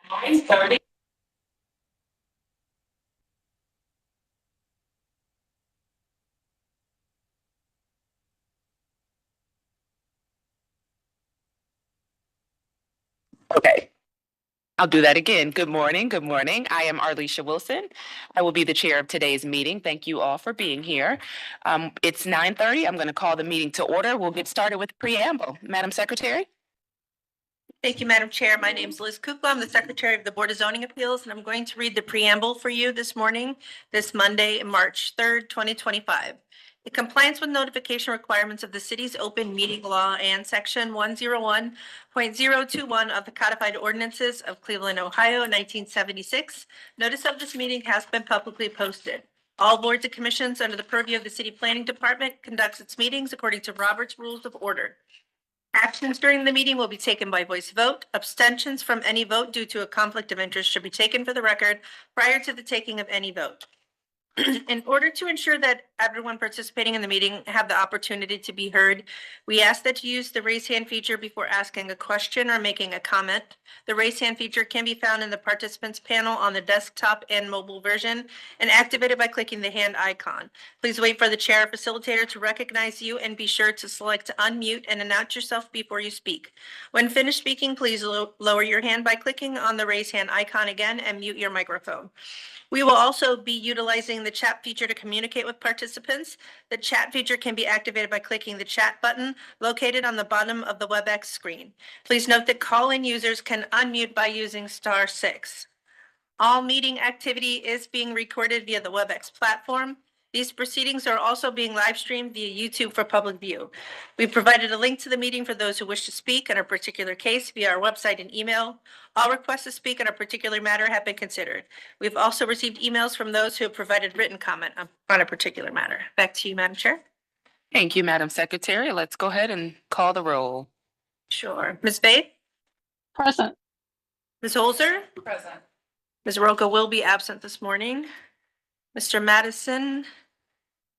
9:30. Okay, I'll do that again. Good morning. Good morning. I am Arlisha Wilson. I will be the chair of today's meeting. Thank you all for being here. It's 9:30. I'm going to call the meeting to order. We'll get started with preamble. Madam Secretary? Thank you, Madam Chair. My name is Liz Kukla. I'm the Secretary of the Board of Zoning Appeals, and I'm going to read the preamble for you this morning, this Monday, March 3rd, 2025. In compliance with notification requirements of the city's open meeting law and section 101.021 of the codified ordinances of Cleveland, Ohio, 1976, notice of this meeting has been publicly posted. All boards and commissions under the purview of the City Planning Department conducts its meetings according to Robert's Rules of Order. Actions during the meeting will be taken by voice vote. Abstentions from any vote due to a conflict of interest should be taken for the record prior to the taking of any vote. In order to ensure that everyone participating in the meeting have the opportunity to be heard, we ask that you use the raise hand feature before asking a question or making a comment. The raise hand feature can be found in the participants panel on the desktop and mobile version and activated by clicking the hand icon. Please wait for the chair or facilitator to recognize you and be sure to select unmute and announce yourself before you speak. When finished speaking, please lower your hand by clicking on the raise hand icon again and mute your microphone. We will also be utilizing the chat feature to communicate with participants. The chat feature can be activated by clicking the chat button located on the bottom of the WebEx screen. Please note that call-in users can unmute by using *6. All meeting activity is being recorded via the WebEx platform. These proceedings are also being live streamed via YouTube for public view. We provided a link to the meeting for those who wish to speak on a particular case via our website and email. All requests to speak on a particular matter have been considered. We've also received emails from those who have provided written comment on a particular matter. Back to you, Madam Chair. Thank you, Madam Secretary. Let's go ahead and call the roll. Sure. Ms. Babe? Present. Ms. Holzer? Present. Ms. Roca will be absent this morning. Mr. Madison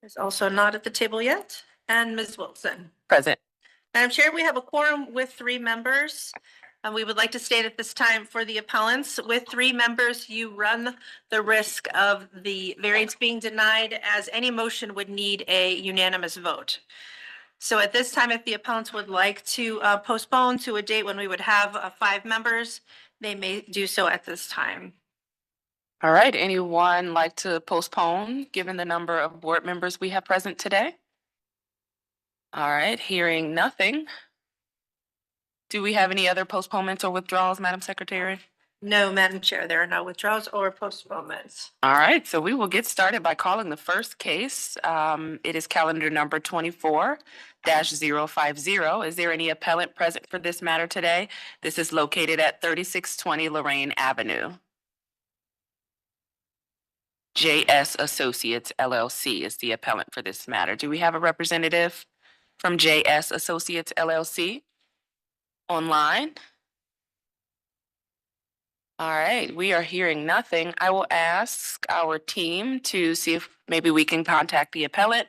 is also not at the table yet, and Ms. Wilson. Present. Madam Chair, we have a quorum with 3 members. And we would like to state at this time for the appellants, with 3 members, you run the risk of the variance being denied, as any motion would need a unanimous vote. So at this time, if the appellants would like to postpone to a date when we would have 5 members, they may do so at this time. All right. Anyone like to postpone, given the number of board members we have present today? All right. Hearing nothing. Do we have any other postponements or withdrawals, Madam Secretary? No, Madam Chair, there are no withdrawals or postponements. All right. So we will get started by calling the first case. It is calendar number 24-050. Is there any appellant present for this matter today? This is located at 3620 Lorraine Avenue. JS Associates LLC is the appellant for this matter. Do we have a representative from JS Associates LLC online? All right, we are hearing nothing. I will ask our team to see if maybe we can contact the appellant.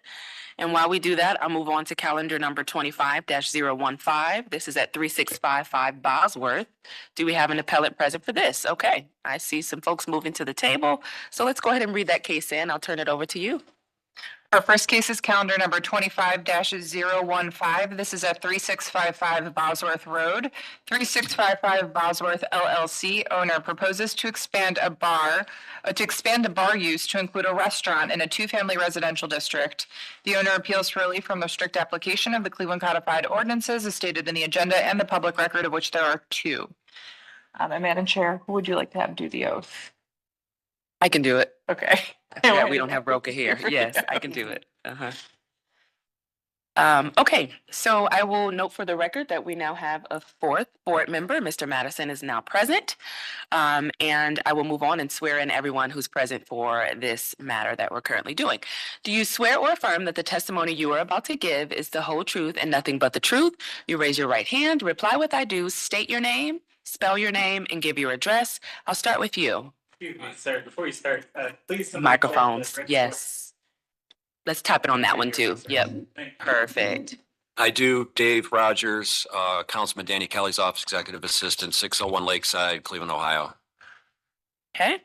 And while we do that, I'll move on to calendar number 25-015. This is at 3655 Bosworth. Do we have an appellant present for this? Okay, I see some folks moving to the table. So let's go ahead and read that case in. I'll turn it over to you. Our first case is calendar number 25-015. This is at 3655 Bosworth Road. 3655 Bosworth LLC owner proposes to expand the bar use to include a restaurant in a 2-family residential district. The owner appeals for relief from the strict application of the Cleveland Codified Ordinances as stated in the agenda and the public record, of which there are 2. And Madam Chair, who would you like to have do the oath? I can do it. Okay. Yeah, we don't have Roca here. Yes, I can do it. Okay, so I will note for the record that we now have a 4th board member. Mr. Madison is now present. And I will move on and swear in everyone who's present for this matter that we're currently doing. Do you swear or affirm that the testimony you are about to give is the whole truth and nothing but the truth? You raise your right hand, reply with I do, state your name, spell your name, and give your address. I'll start with you. Excuse me, sir, before you start, please. Microphones, yes. Let's tap it on that one too. Yep, perfect. I do. Dave Rogers, Councilman Danny Kelly's office, Executive Assistant, 601 Lakeside, Cleveland, Ohio. Okay,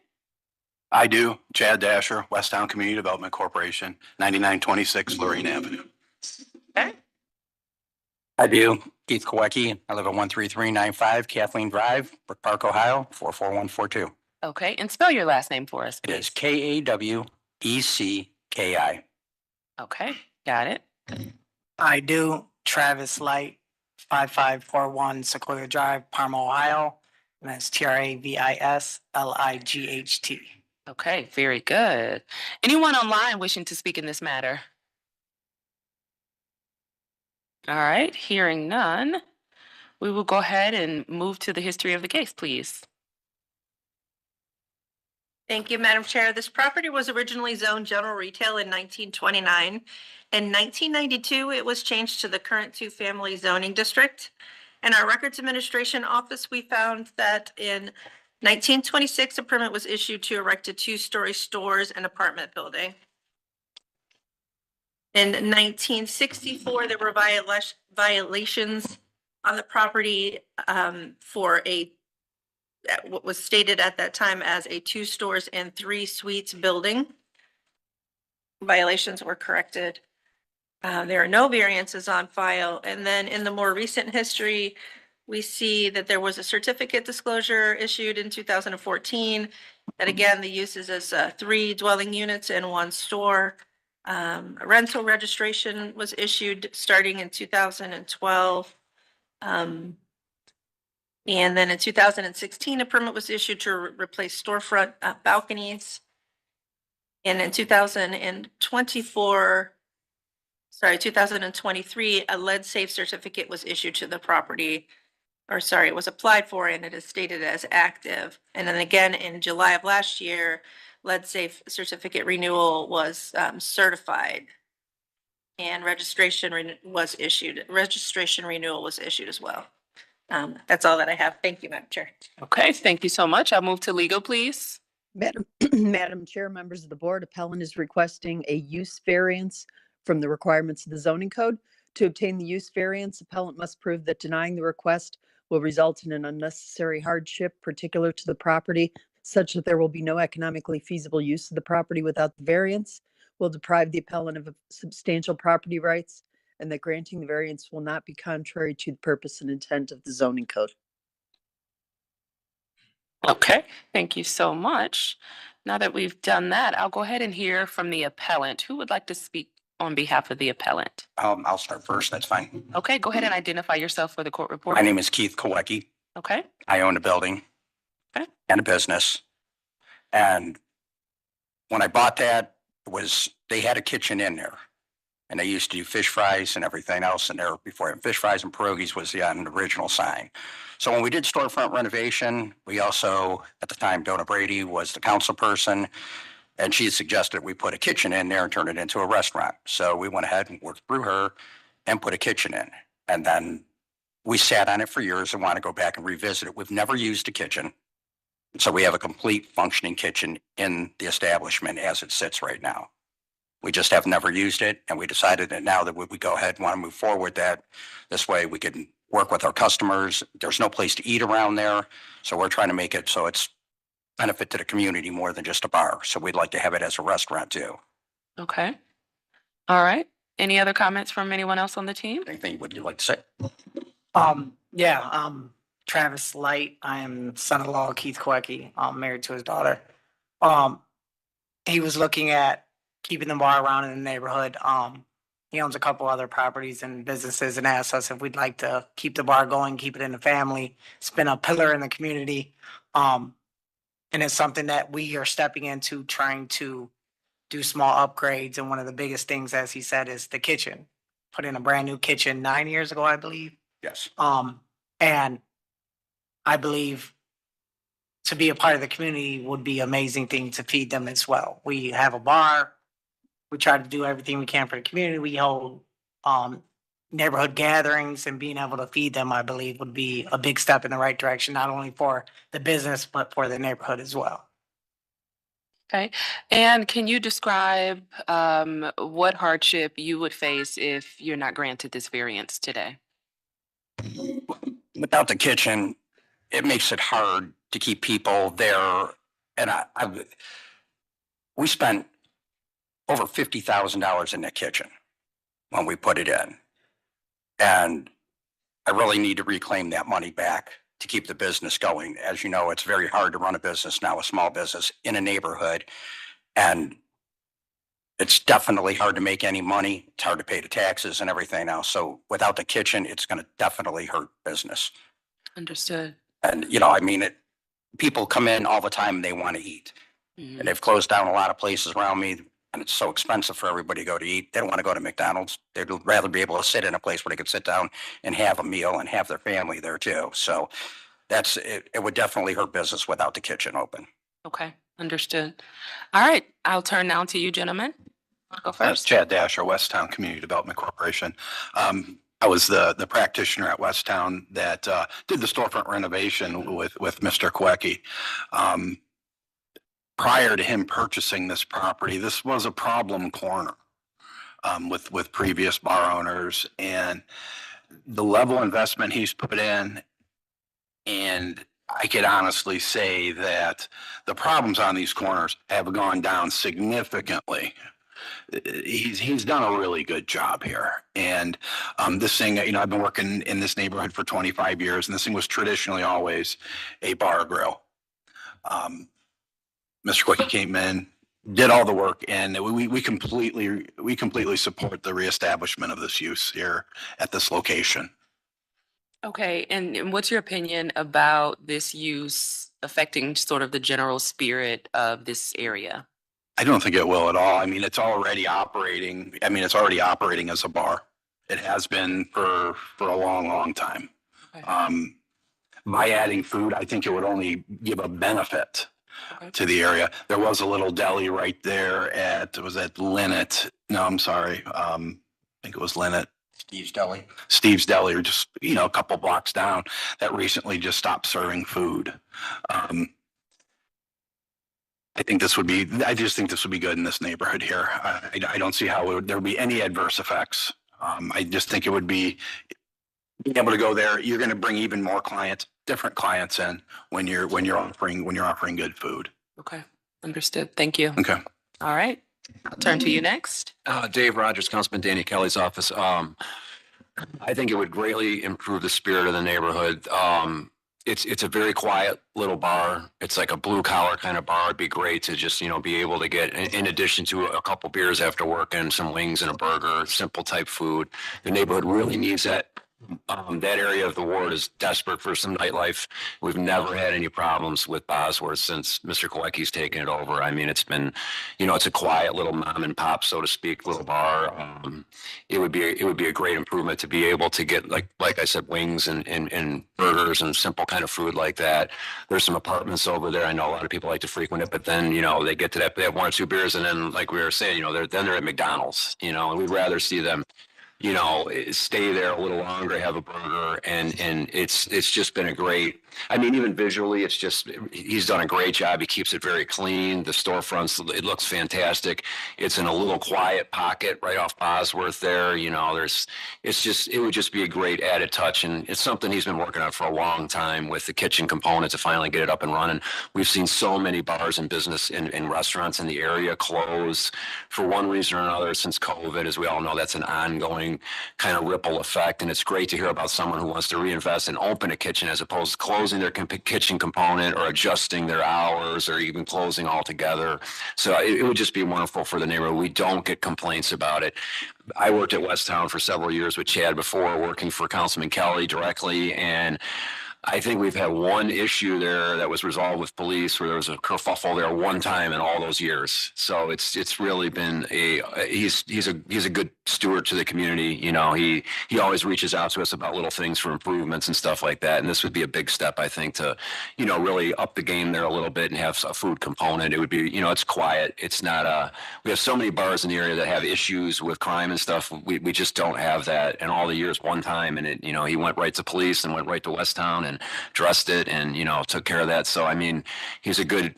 I do. Chad Dasher, Westtown Community Development Corporation, 9926 Lorraine Avenue. okay, I do. Keith Kowecki. I live at 13395 Kathleen Drive, Brook Park, Ohio, 44142. okay. And spell your last name for us, It is please. Kawecki. Okay, got it. I do. Travis Light, 5541 Sequoia Drive, Parma, Ohio. And that's TravisLight. Okay, very good. Anyone online wishing to speak in this matter? All right, hearing none, we will go ahead and move to the history of the case, please. Thank you, Madam Chair. This property was originally zoned general retail in 1929. In 1992, it was changed to the current two-family zoning district. In our Records Administration Office, we found that in 1926, a permit was issued to erect a two-story stores and apartment building. In 1964, there were violations on the property for what was stated at that time as a 2 stores and 3 suites building. Violations were corrected. There are no variances on file. And then in the more recent history, we see that there was a certificate disclosure issued in 2014. That again, the use is as 3 dwelling units and 1 store. A rental registration was issued starting in 2012. And then in 2016, a permit was issued to replace storefront balconies. And in 2023, a lead safe certificate was issued to the property. It was applied for and it is stated as active. And then again, in July of last year, lead safe certificate renewal was certified. And registration renewal was issued as well. That's all that I have. Thank you, Madam Chair. Okay, thank you so much. I'll move to legal, please. Madam Chair, members of the board, appellant is requesting a use variance from the requirements of the zoning code. To obtain the use variance, appellant must prove that denying the request will result in an unnecessary hardship particular to the property, such that there will be no economically feasible use of the property without the variance, will deprive the appellant of substantial property rights, and that granting the variance will not be contrary to the purpose and intent of the zoning code. Okay, thank you so much. Now that we've done that, I'll go ahead and hear from the appellant. Who would like to speak on behalf of the appellant? I'll start first. That's fine. Okay, go ahead and identify yourself for the court report. My name is Keith Kowecki. Okay, I own a building Okay. and a business. And when I bought that, they had a kitchen in there. And they used to do fish fries and everything else in there before. And fish fries and pierogies was the original sign. So when we did storefront renovation, we also, at the time, Donna Brady was the council person. And she suggested we put a kitchen in there and turn it into a restaurant. So we went ahead and worked through her and put a kitchen in. And then we sat on it for years and want to go back and revisit it. We've never used a kitchen. So we have a complete functioning kitchen in the establishment as it sits right now. We just have never used it, and we decided that now that we go ahead and want to move forward that this way we can work with our customers. There's no place to eat around there, so we're trying to make it so it's benefit to the community more than just a bar. So we'd like to have it as a restaurant too. okay. All right. Any other comments from anyone else on the team? Anything would you like to say? Travis Light. I am son-in-law of Keith Kowecki. I'm married to his daughter. He was looking at keeping the bar around in the neighborhood. He owns a couple other properties and businesses and asked us if we'd like to keep the bar going, keep it in the family. It's been a pillar in the community. And it's something that we are stepping into, trying to do small upgrades. And one of the biggest things, as he said, is the kitchen. Put in a brand new kitchen 9 years ago, I believe. Yes. And I believe to be a part of the community would be an amazing thing to feed them as well. We have a bar. We try to do everything we can for the community. We hold neighborhood gatherings, and being able to feed them, I believe, would be a big step in the right direction, not only for the business, but for the neighborhood as well. Okay. And can you describe what hardship you would face if you're not granted this variance today? Without the kitchen, it makes it hard to keep people there And we spent over $50,000 in the kitchen when we put it in. And I really need to reclaim that money back to keep the business going. As you know, it's very hard to run a business now, a small business in a neighborhood. And it's definitely hard to make any money. It's hard to pay the taxes and everything else. So without the kitchen, it's going to definitely hurt business. Understood. And, you know, I mean, people come in all the time and they want to eat. Mhm. And they've closed down a lot of places around me, and it's so expensive for everybody to go to eat. They don't want to go to McDonald's. They'd rather be able to sit in a place where they could sit down and have a meal and have their family there too. So that's it. It would definitely hurt business without the kitchen open. Okay, understood. All right, I'll turn now to you, gentlemen. I'll go first. Chad Dasher, Westtown Community Development Corporation. I was the practitioner at Westtown that did the storefront renovation with Mr. Kwecky. Prior to him purchasing this property, this was a problem corner with previous bar owners, and the level of investment he's put in, and I could honestly say that the problems on these corners have gone down significantly. He's done a really good job here. And this thing, you know, I've been working in this neighborhood for 25 years, and this thing was traditionally always a bar grill. Mr. Quickie came in, did all the work, and we completely support the reestablishment of this use here at this location. Okay, and what's your opinion about this use affecting sort of the general spirit of this area? I don't think it will at all. I mean, it's already operating. I mean, it's already operating as a bar. It has been for a long, long time. Okay. By adding food, I think it would only give a benefit Okay. to the area. There was a little deli right there was at Linnet. No, I'm sorry. I think it was Linnet. Steve's Deli, or just, you know, a couple blocks down, that recently just stopped serving food. I just think this would be good in this neighborhood here. I don't see how there would be any adverse effects. I just think it would be being able to go there. You're going to bring even more clients, different clients in when you're offering good food. Okay, understood. Thank you. Okay. All right, I'll turn to you next. Dave Rogers, Councilman Danny Kelly's office. I think it would greatly improve the spirit of the neighborhood. It's a very quiet little bar. It's like a blue collar kind of bar. It'd be great to just, you know, be able to get, in addition to a couple beers after work and some wings and a burger, simple type food. The neighborhood really needs that. That area of the ward is desperate for some nightlife. We've never had any problems with Bosworth since Mr. Kowecki's taken it over. I mean, it's been, you know, it's a quiet little mom and pop, so to speak, little bar. It would be a great improvement to be able to get, like I said, wings and burgers and simple kind of food like that. There's some apartments over there. I know a lot of people like to frequent it, but then, you know, they get to that, they have one or two beers, and then, like we were saying, you know, they're at McDonald's, you know, and we'd rather see them, you know, stay there a little longer, have a burger, and it's just been a great, I mean, even visually, it's just, he's done a great job. He keeps it very clean. The storefronts, it looks fantastic. It's in a little quiet pocket right off Bosworth there. You know, it would just be a great added touch. And it's something he's been working on for a long time with the kitchen component to finally get it up and running. We've seen so many bars and business and restaurants in the area close for one reason or another since COVID. As we all know, that's an ongoing kind of ripple effect. And it's great to hear about someone who wants to reinvest and open a kitchen as opposed to closing their kitchen component or adjusting their hours or even closing altogether. So it would just be wonderful for the neighborhood. We don't get complaints about it. I worked at Westtown for several years with Chad before, working for Councilman Kelly directly, and I think we've had one issue there that was resolved with police where there was a kerfuffle there one time in all those years. So it's really been he's a good steward to the community. You know, he always reaches out to us about little things for improvements and stuff like that. And this would be a big step, I think, to, you know, really up the game there a little bit and have a food component. It would be, you know, it's quiet. It's not we have so many bars in the area that have issues with crime and stuff. We just don't have that in all the years one time. And it, you know, he went right to police and went right to Westtown and addressed it and, you know, took care of that. So, I mean, he's a good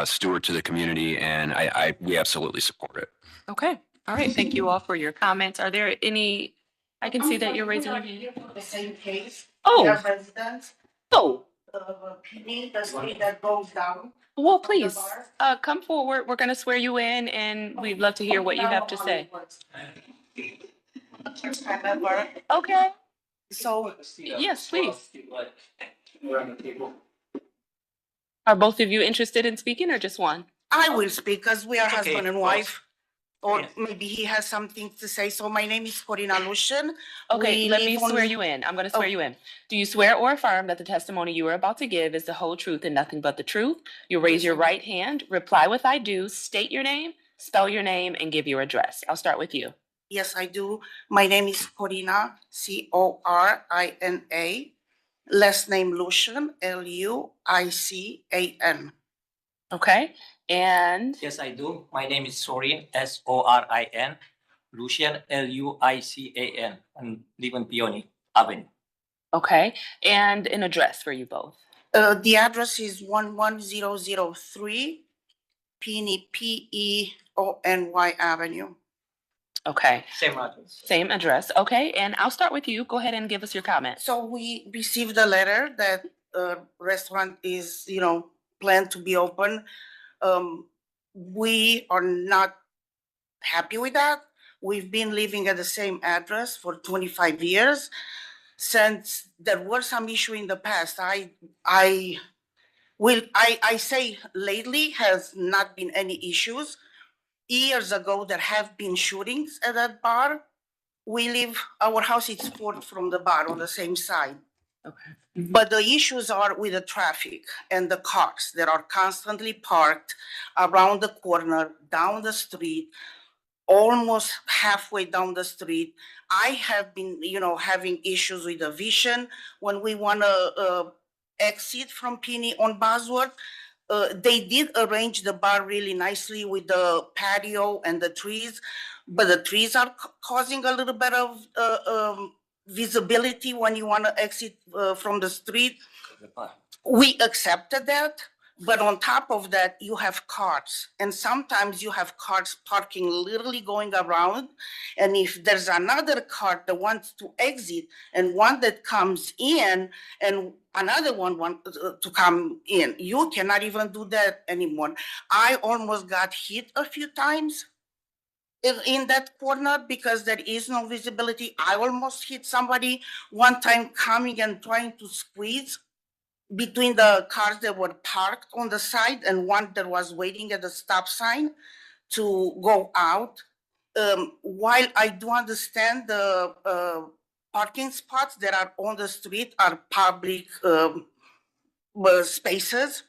steward to the community, and we absolutely support it. Okay, all right, thank you all for your comments. Are there any, I can see that you're raising your hand. The same case. Oh, Their residents, oh, the PD, the street that goes down, Well, please, come forward. We're gonna swear you in and we'd love to hear what you have to say. Okay, So. yes, please. Are both of you interested in speaking or just one? I will speak because we are It's okay, husband and boss. wife. Or Yeah. maybe he has something to say. So my name is Corina Lushin. Okay, We let me live on- swear you in. I'm gonna swear Oh. you in. Do you swear or affirm that the testimony you are about to give is the whole truth and nothing but the truth? You raise your right hand, reply with I do, state your name, spell your name, and give your address. I'll start with you. Yes, I do. My name is Corina, Corina. Last name Lushin, Luican. Okay, and Yes, I do. My name is Sorin, Sorin. Lucian, Luican. And live on Peony Avenue. okay, and an address for you both. The address is 11003 Peony Avenue. Okay, Same address. same address. Okay, and I'll start with you. Go ahead and give us your comments. So we received a letter that restaurant is, planned to be open. We are not happy with that. We've been living at the same address for 25 years. Since there were some issue in the past, I say lately has not been any issues. Years ago, there have been shootings at that bar. Our house is 4th from the bar on the same side. Okay. But the issues are with the traffic and the cars that are constantly parked around the corner, down the street, almost halfway down the street. I have been, having issues with the vision when we want to exit from Peony on Bosworth. They did arrange the bar really nicely with the patio and the trees, but the trees are causing a little bit of visibility when you want to exit from the street. We accepted that, but on top of that, you have cars, and sometimes you have cars parking literally going around. And if there's another car that wants to exit and one that comes in and another one wants to come in, you cannot even do that anymore. I almost got hit a few times in that corner because there is no visibility. I almost hit somebody one time coming and trying to squeeze between the cars that were parked on the side and one that was waiting at the stop sign to go out. While I do understand the parking spots that are on the street are public spaces,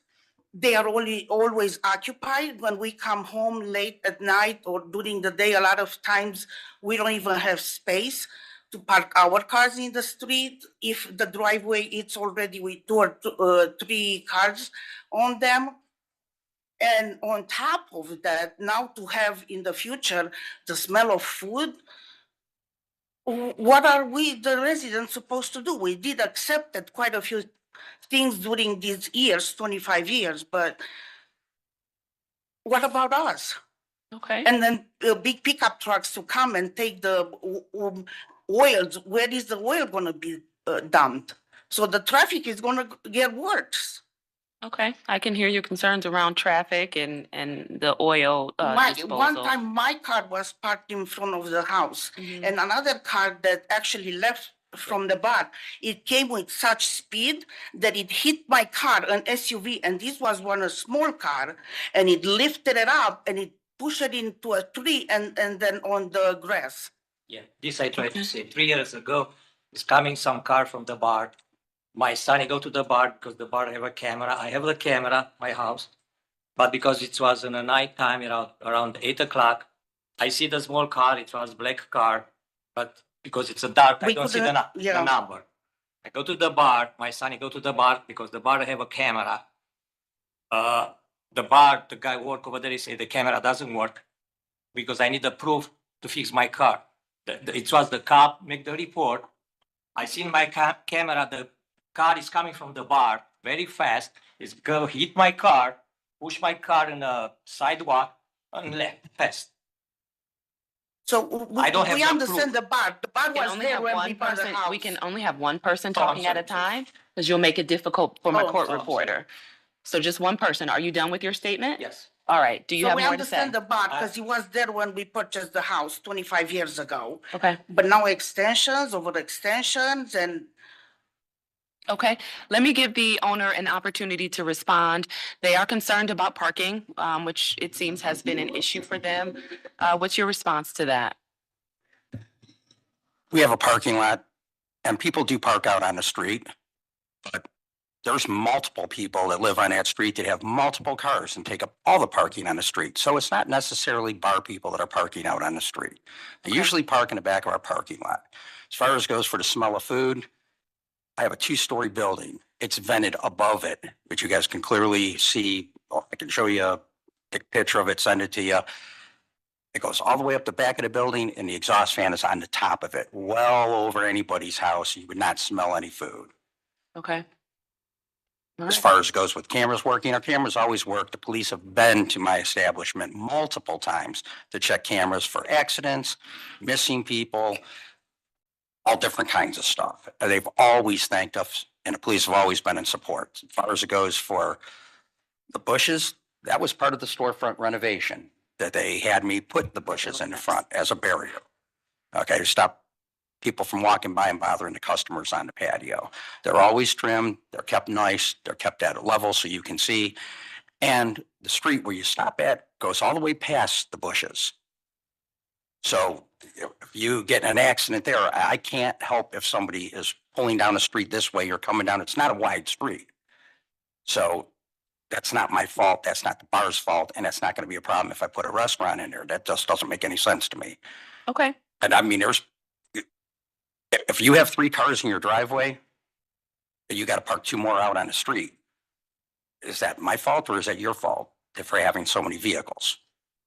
they are always occupied. When we come home late at night or during the day, a lot of times we don't even have space to park our cars in the street. If the driveway it's already with 2 or 3 cars on them. And on top of that, now to have in the future the smell of food, what are we, the residents, supposed to do? We did accept quite a few things during these years, 25 years, but what about us? Okay, And then big pickup trucks to come and take the oils. Where is the oil going to be dumped? So the traffic is going to get worse. okay. I can hear your concerns around traffic and the oil One disposal. time my car was parked in front of the house, Mhm. and another car that actually left from the bar, it came with such speed that it hit my car, an SUV, and this was a small car, and it lifted it up and it pushed it into a tree and then on the grass. Yeah, this I tried to say. 3 years ago, is coming some car from the bar. My son, he go to the bar because the bar have a camera. I have the camera, my house. But because it was in the night time, around 8 o'clock, I see the small car. It was black car, but because it's a dark, I We don't see couldn't- the yeah. number. I go to the bar. My son, he go to the bar because the bar have a camera. The bar, the guy work over there, he say the camera doesn't work because I need the proof to fix my car. It was the cop make the report. I seen my camera, the car is coming from the bar very fast. It's go hit my car, push my car in the sidewalk and left fast. So I don't have we the understand the bar. The bar We can was only there have when one we bought the person, house. we can only have one person Oh, I'm talking at a sorry. time, because you'll make it difficult for my Oh, court sorry. reporter. So just one person. Are you done with your statement? Yes. All right. Do you So have we more to say? understand the bar, because he was there when we purchased the house 25 years ago. Okay. But now extensions over extensions and Okay, let me give the owner an opportunity to respond. They are concerned about parking, which it seems has been an issue for them. What's your response to that? We have a parking lot and people do park out on the street. But there's multiple people that live on that street that have multiple cars and take up all the parking on the street. So it's not necessarily bar people that are parking out on the street. They Okay. usually park in the back of our parking lot. As far as goes for the smell of food, I have a 2-story building. It's vented above it, which you guys can clearly see. I can show you a picture of it, send it to you. It goes all the way up the back of the building and the exhaust fan is on the top of it, well over anybody's house. You would not smell any food. Okay. All As right. far as goes with cameras working, our cameras always work. The police have been to my establishment multiple times to check cameras for accidents, missing people, all different kinds of stuff. And they've always thanked us and the police have always been in support. As far as it goes for the bushes, that was part of the storefront renovation that they had me put the bushes in the front as a barrier. Okay, to stop people from walking by and bothering the customers on the patio. They're always trimmed, they're kept nice, they're kept at a level so you can see. And the street where you stop at goes all the way past the bushes. So if you get in an accident there, I can't help if somebody is pulling down the street this way or coming down. It's not a wide street. So that's not my fault. That's not the bar's fault. And that's not going to be a problem if I put a restaurant in there. That just doesn't make any sense to me. Okay. And I mean, if you have 3 cars in your driveway, and you got to park 2 more out on the street, is that my fault or is that your fault for having so many vehicles?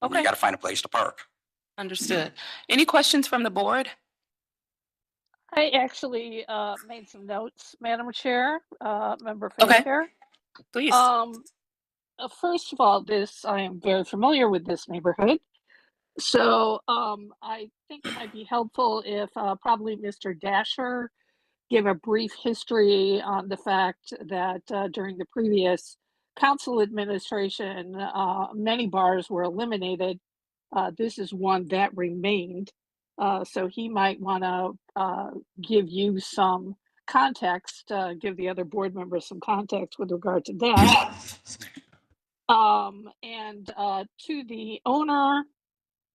Okay. You got to find a place to park. Understood. Any questions from the board? I actually made some notes, Madam Chair, Member Okay. Fair. Please. First of all, I am very familiar with this neighborhood. So I think it might be helpful if probably Mr. Dasher give a brief history on the fact that during the previous council administration, many bars were eliminated. This is one that remained. So he might want to give you some context, give the other board members some context with regard to that. And to the owner,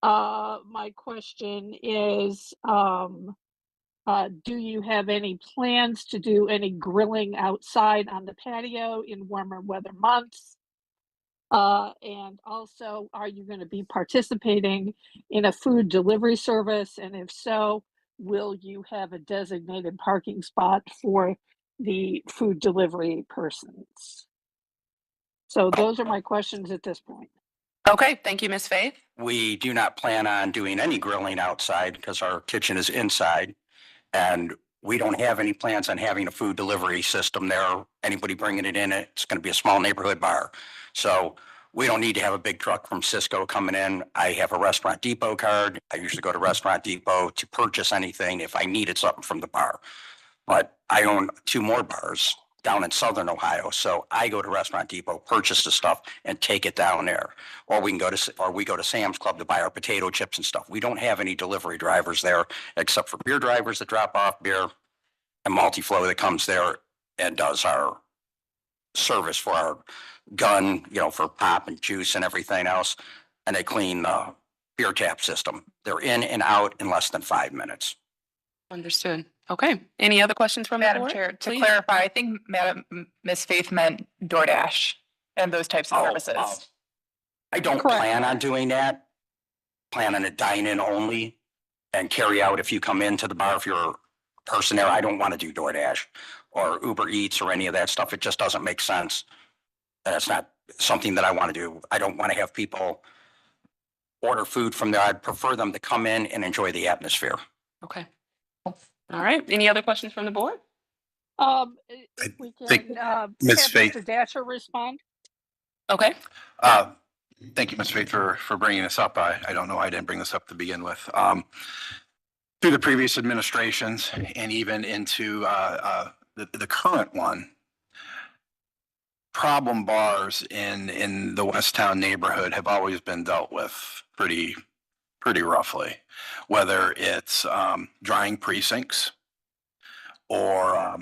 my question is, do you have any plans to do any grilling outside on the patio in warmer weather months? And also, are you going to be participating in a food delivery service? And if so, will you have a designated parking spot for the food delivery persons? So those are my questions at this point. Okay. Thank you, Ms. Faith. We do not plan on doing any grilling outside because our kitchen is inside. And we don't have any plans on having a food delivery system there. Anybody bringing it in, it's going to be a small neighborhood bar. So we don't need to have a big truck from Cisco coming in. I have a Restaurant Depot card. I usually go to Restaurant Depot to purchase anything if I needed something from the bar. But I own 2 more bars down in Southern Ohio. So I go to Restaurant Depot, purchase the stuff and take it down there. Or we go to Sam's Club to buy our potato chips and stuff. We don't have any delivery drivers there except for beer drivers that drop off beer and Multiflow that comes there and does our service for our gun, for pop and juice and everything else. And they clean the beer tap system. They're in and out in less than 5 minutes. Understood. Okay. Any other questions from the Madam board? Chair, to Please. clarify, I think Ms. Faith meant DoorDash and those types of services. I don't Correct. plan on doing that. Plan on a dine-in only and carry out if you come into the bar, if you're a person there. I don't want to do DoorDash or Uber Eats or any of that stuff. It just doesn't make sense. That's not something that I want to do. I don't want to have people order food from there. I'd prefer them to come in and enjoy the atmosphere. Okay. All right. Any other questions from the board? If we think can have Ms. Faith- Mr. Dasher respond. Okay. Thank you, Ms. Faith, for bringing this up. I don't know why I didn't bring this up to begin with. Through the previous administrations and even into the current one, problem bars in the Westtown neighborhood have always been dealt with pretty roughly, whether it's drying precincts or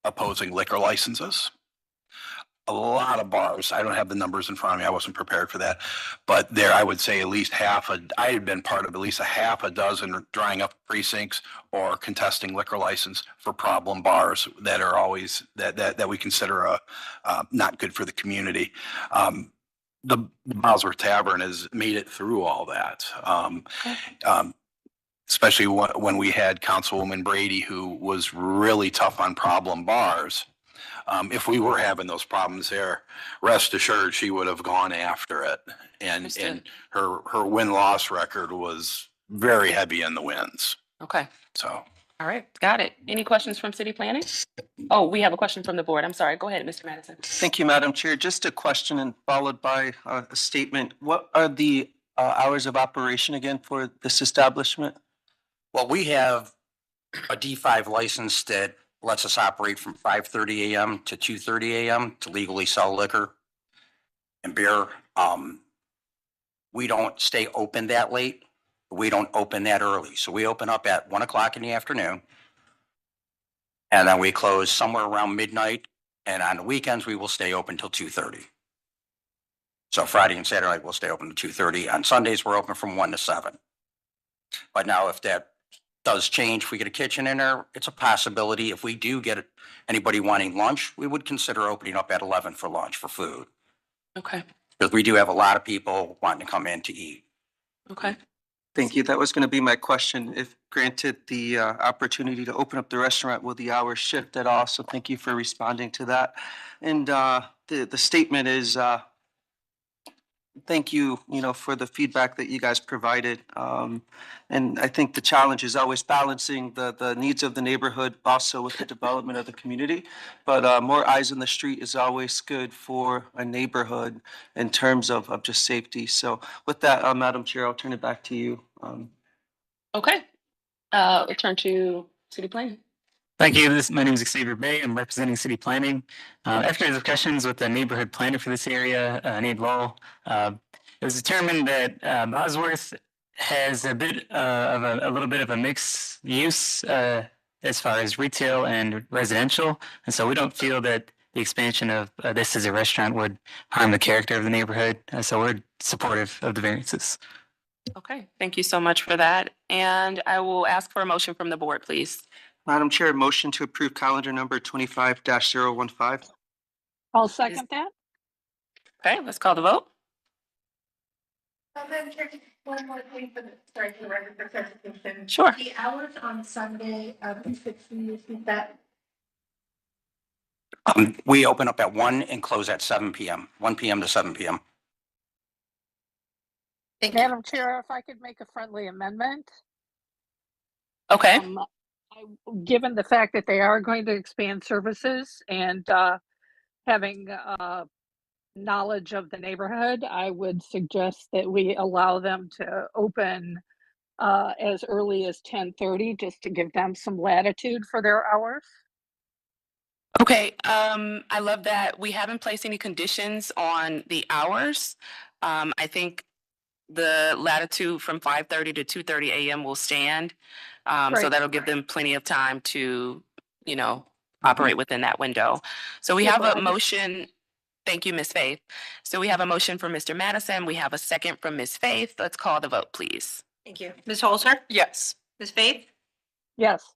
opposing liquor licenses. A lot of bars, I don't have the numbers in front of me, I wasn't prepared for that, but there, I would say at least I had been part of at least a half a dozen drying up precincts or contesting liquor license for problem bars that are always, that we consider not good for the community. The Bosworth Tavern has made it through all that. Especially when we had Councilwoman Brady, who was really tough on problem bars. If we were having those problems there, rest assured, she would have gone after it. And Understood. her win-loss record was very heavy in the wins. Okay. So All right. Got it. Any questions from city planning? Oh, we have a question from the board. I'm sorry. Go ahead, Mr. Madison. Thank you, Madam Chair. Just a question and followed by a statement. What are the hours of operation again for this establishment? Well, we have a D5 license that lets us operate from 5:30 a.m. to 2:30 a.m. to legally sell liquor and beer. We don't stay open that late. We don't open that early. So we open up at 1 o'clock in the afternoon. And then we close somewhere around midnight. And on the weekends, we will stay open till 2:30. So Friday and Saturday night, we'll stay open to 2:30. On Sundays, we're open from 1 to 7. But now if that does change, if we get a kitchen in there, it's a possibility. If we do get anybody wanting lunch, we would consider opening up at 11 for lunch for food. Okay. Because we do have a lot of people wanting to come in to eat. Okay. Thank you. That was going to be my question. If granted the opportunity to open up the restaurant, will the hours shift at all? So thank you for responding to that. And the statement is, thank you, for the feedback that you guys provided. And I think the challenge is always balancing the needs of the neighborhood also with the development of the community. But more eyes on the street is always good for a neighborhood in terms of just safety. So with that, Madam Chair, I'll turn it back to you. Okay. Return to city planning. Thank you. My name is Xavier Bay. I'm representing city planning. After discussions with the neighborhood planner for this area, Nate Lowell, it was determined that Bosworth has a bit of a little bit of a mixed use as far as retail and residential, and so we don't feel that the expansion of this as a restaurant would harm the character of the neighborhood. So we're supportive of the variances. Okay. Thank you so much for that. And I will ask for a motion from the board, please. Madam Chair, motion to approve calendar number 25-015. I'll second that. Okay. Let's call the vote. One more thing for the, sorry, for the record for clarification. Sure. The hours on Sunday, can you repeat that? We open up at 1 and close at 7 p.m., 1 p.m. to 7 p.m. Thank you. Madam Chair, if I could make a friendly amendment. Okay. Given the fact that they are going to expand services and having knowledge of the neighborhood, I would suggest that we allow them to open as early as 10:30, just to give them some latitude for their hours. Okay, I love that. We haven't placed any conditions on the hours. I think the latitude from 5:30 to 2:30 a.m. will stand. So Great. that'll give them plenty of time to, operate within that window. So we have a motion. Thank you, Ms. Faith. So we have a motion from Mr. Madison. We have a second from Ms. Faith. Let's call the vote, please. Thank you. Ms. Holzer? Yes. Ms. Faith? Yes.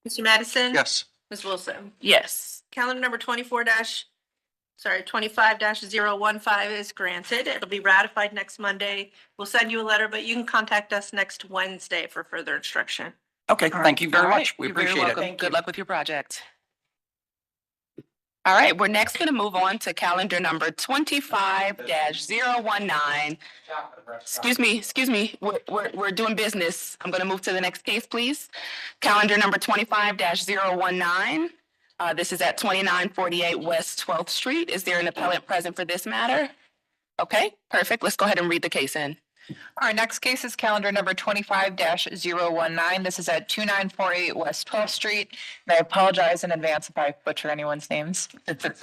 Mr. Madison? Yes. Ms. Wilson? Yes. Calendar number 25-015 is granted. It'll be ratified next Monday. We'll send you a letter, but you can contact us next Wednesday for further instruction. Okay, thank you very All right, much. We you're very appreciate it. welcome. Good luck with your project. All right, we're next going to move on to calendar number 25-019. Excuse me, we're doing business. I'm going to move to the next case, please. Calendar number 25-019. This is at 2948 West 12th Street. Is there an appellant present for this matter? Okay, perfect. Let's go ahead and read the case in. Our next case is calendar number 25-019. This is at 2948 West 12th Street. And I apologize in advance if I butcher anyone's names. Endis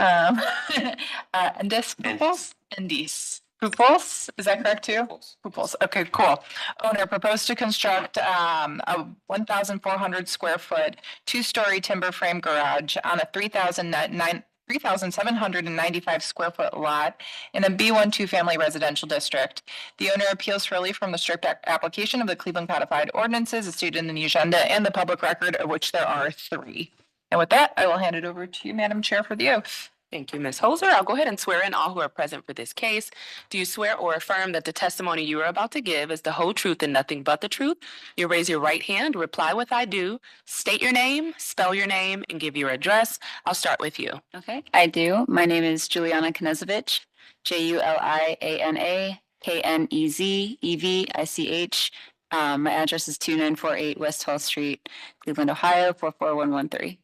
Pupils? Endis Pupils, is that correct too? Pupils, okay, cool. Owner proposed to construct a 1,400 square foot, two-story timber frame garage on a 3,795 square foot lot in a B1 two-family residential district. The owner appeals for relief from the strict application of the Cleveland Codified Ordinances as stated in the agenda and the public record, of which there are 3. And with that, I will hand it over to you, Madam Chair, for the oath. Thank you, Ms. Holzer. I'll go ahead and swear in all who are present for this case. Do you swear or affirm that the testimony you are about to give is the whole truth and nothing but the truth? You raise your right hand, reply with I do, state your name, spell your name, and give your address. I'll start with you. Okay, I do. My name is Juliana Knezevich, Juliana Knezevich. My address is 2948 West 12th Street, Cleveland, Ohio, 44113.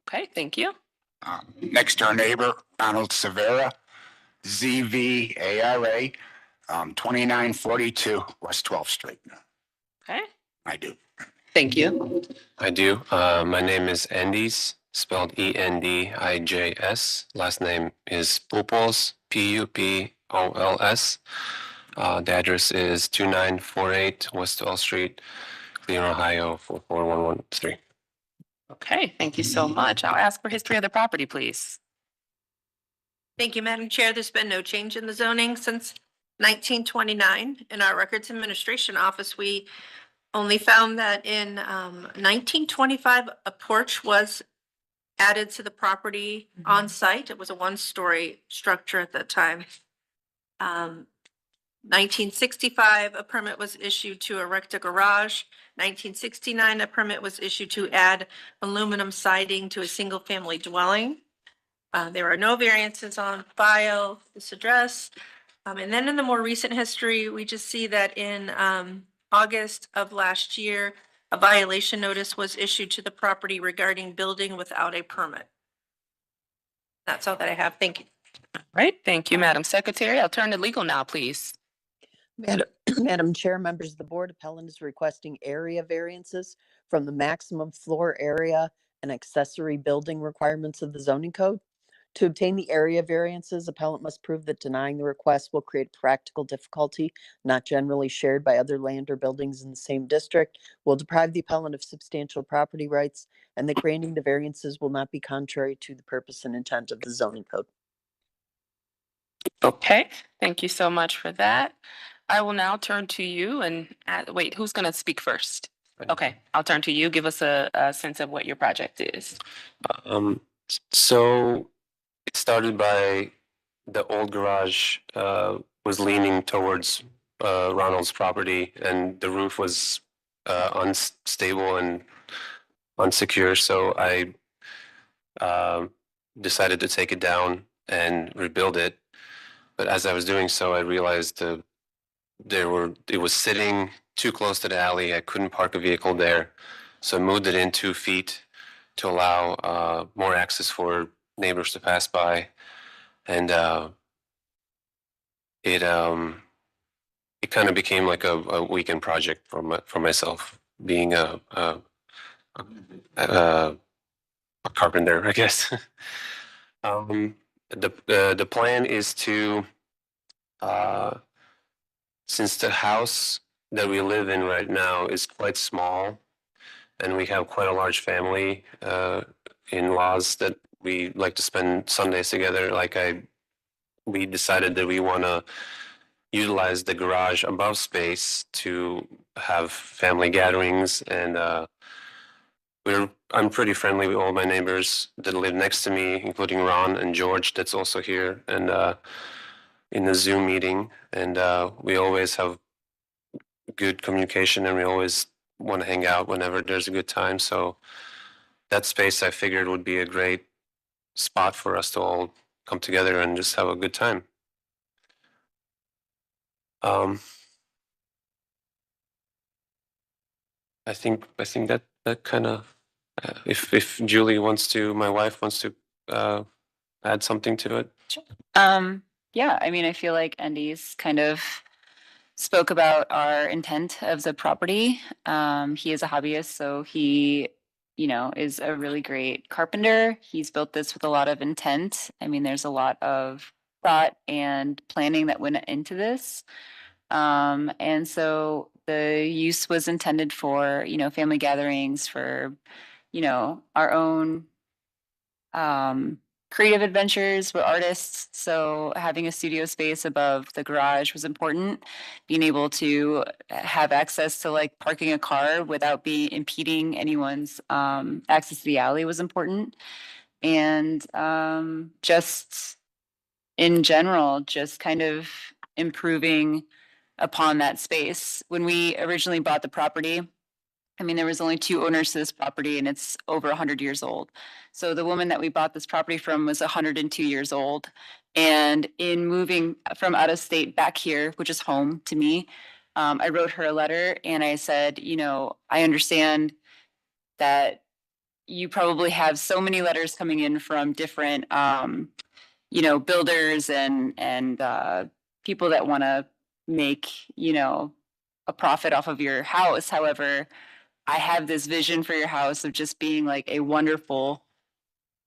Okay, thank you. Next door neighbor, Ronald Severa, ZVARA, 2942 West 12th Street. Okay, I do. thank you. I do. My name is Endis, spelled Endijs. Last name is Pupols, Pupols. The address is 2948 West 12th Street, Cleveland, Ohio, 44113. Okay, thank you so much. I'll ask for history of the property, please. Thank you, Madam Chair. There's been no change in the zoning since 1929. In our Records Administration Office, we only found that in 1925, a porch was added to the property on site. It was a one-story structure at that time. 1965, a permit was issued to erect a garage. 1969, a permit was issued to add aluminum siding to a single-family dwelling. There are no variances on file, this address. And then in the more recent history, we just see that in August of last year, a violation notice was issued to the property regarding building without a permit. That's all that I have. Thank you. All right, thank you, Madam Secretary. I'll turn to legal now, please. Madam Chair, members of the board, appellant is requesting area variances from the maximum floor area and accessory building requirements of the zoning code. To obtain the area variances, appellant must prove that denying the request will create practical difficulty not generally shared by other land or buildings in the same district, will deprive the appellant of substantial property rights, and that granting the variances will not be contrary to the purpose and intent of the zoning code. Okay, thank you so much for that. I will now turn to you and, wait, who's going to speak first? Okay, I'll turn to you. Give us a sense of what your project is. So it started by the old garage was leaning towards Ronald's property, and the roof was unstable and unsecure. So I decided to take it down and rebuild it. But as I was doing so, I realized it was sitting too close to the alley. I couldn't park a vehicle there. So I moved it in 2 feet to allow more access for neighbors to pass by. And it kind of became like a weekend project for myself, being a carpenter, I guess. The plan is to, since the house that we live in right now is quite small, and we have quite a large family, in-laws that we like to spend Sundays together. We decided that we want to utilize the garage above space to have family gatherings, and I'm pretty friendly with all my neighbors that live next to me, including Ron and George, that's also here, and in the Zoom meeting. And we always have good communication, and we always want to hang out whenever there's a good time. So that space, I figured, would be a great spot for us to all come together and just have a good time. I think that kind of, if Julie wants to, my wife wants to add something to it. Yeah, I mean, I feel like Andy's kind of spoke about our intent of the property. He is a hobbyist, so he, is a really great carpenter. He's built this with a lot of intent. I mean, there's a lot of thought and planning that went into this. And so the use was intended for, family gatherings, for, our own creative adventures. We're artists, so having a studio space above the garage was important. Being able to have access to like parking a car without being impeding anyone's access to the alley was important. And just in general, just kind of improving upon that space. When we originally bought the property, I mean, there was only 2 owners to this property and it's over 100 years old. So the woman that we bought this property from was 102 years old. And in moving from out of state back here, which is home to me, I wrote her a letter and I said, I understand that you probably have so many letters coming in from different, builders and people that want to make, a profit off of your house. However, I have this vision for your house of just being like a wonderful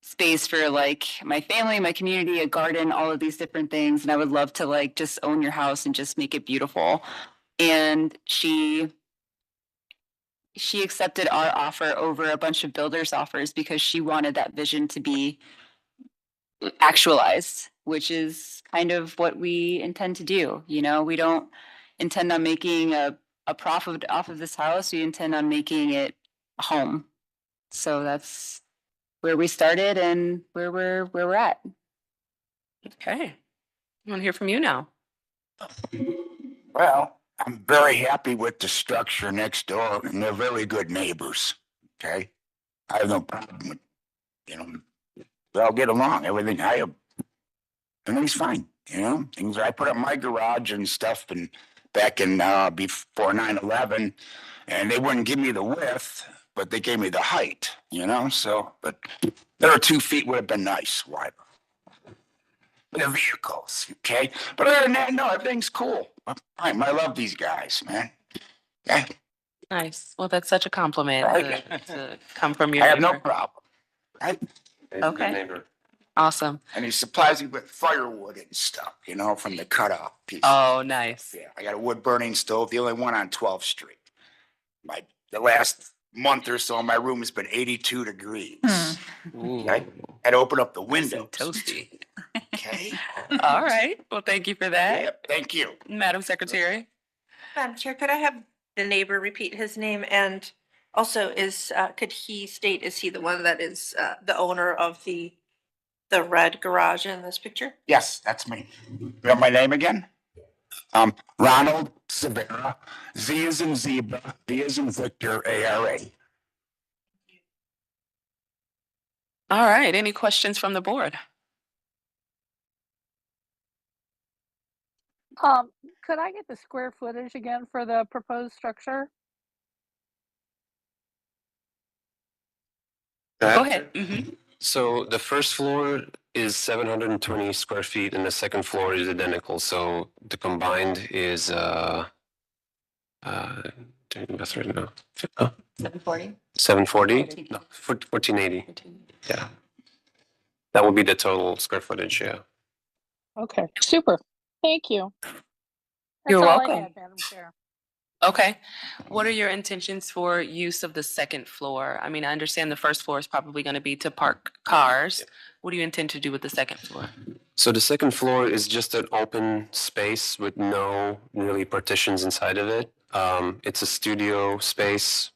space for like my family, my community, a garden, all of these different things. And I would love to like just own your house and just make it beautiful. And she accepted our offer over a bunch of builders' offers because she wanted that vision to be actualized, which is kind of what we intend to do. We don't intend on making a profit off of this house. We intend on making it a home. So that's where we started and where we're at. Okay. I want to hear from you now. Well, I'm very happy with the structure next door and they're very good neighbors. Okay. I have no problem with, we all get along. Everything's fine. Things I put up my garage and stuff and back in before 9/11, and they wouldn't give me the width, but they gave me the height, so, but another 2 feet would have been nice, wider. The vehicles, okay? But other than that, no, everything's cool. I love these guys, man. Yeah, Nice. Well, that's such a compliment Right. to come from your I have no neighbor. problem. Right? Okay. Awesome. And he supplies me with firewood and stuff, from the cutoff piece. Oh, nice. Yeah, I got a wood burning stove, the only one on 12th Street. The last month or so, my room has been 82 degrees. Ooh. I had to open up the windows. Toasty. Okay. All right. Well, thank you for that. Yep, thank you. Madam Secretary. Madam Chair, could I have the neighbor repeat his name? And also could he state, is he the one that is the owner of the red garage in this picture? Yes, that's me. You want my name again? Ronald Severa, Z as in zebra, V as in Victor, ARA. All right. Any questions from the board? Could I get the square footage again for the proposed structure? Go ahead. Mhm. So the first floor is 720 square feet and the second floor is identical. So the combined is doing this right now. 740. 740? No, 1480. Yeah. That would be the total square footage, yeah. Okay, super. Thank you. You're That's all I welcome. had, Madam Chair. Okay. What are your intentions for use of the second floor? I mean, I understand the first floor is probably going to be to park cars. What do you intend to do with the second floor? So the second floor is just an open space with no really partitions inside of it. It's a studio space.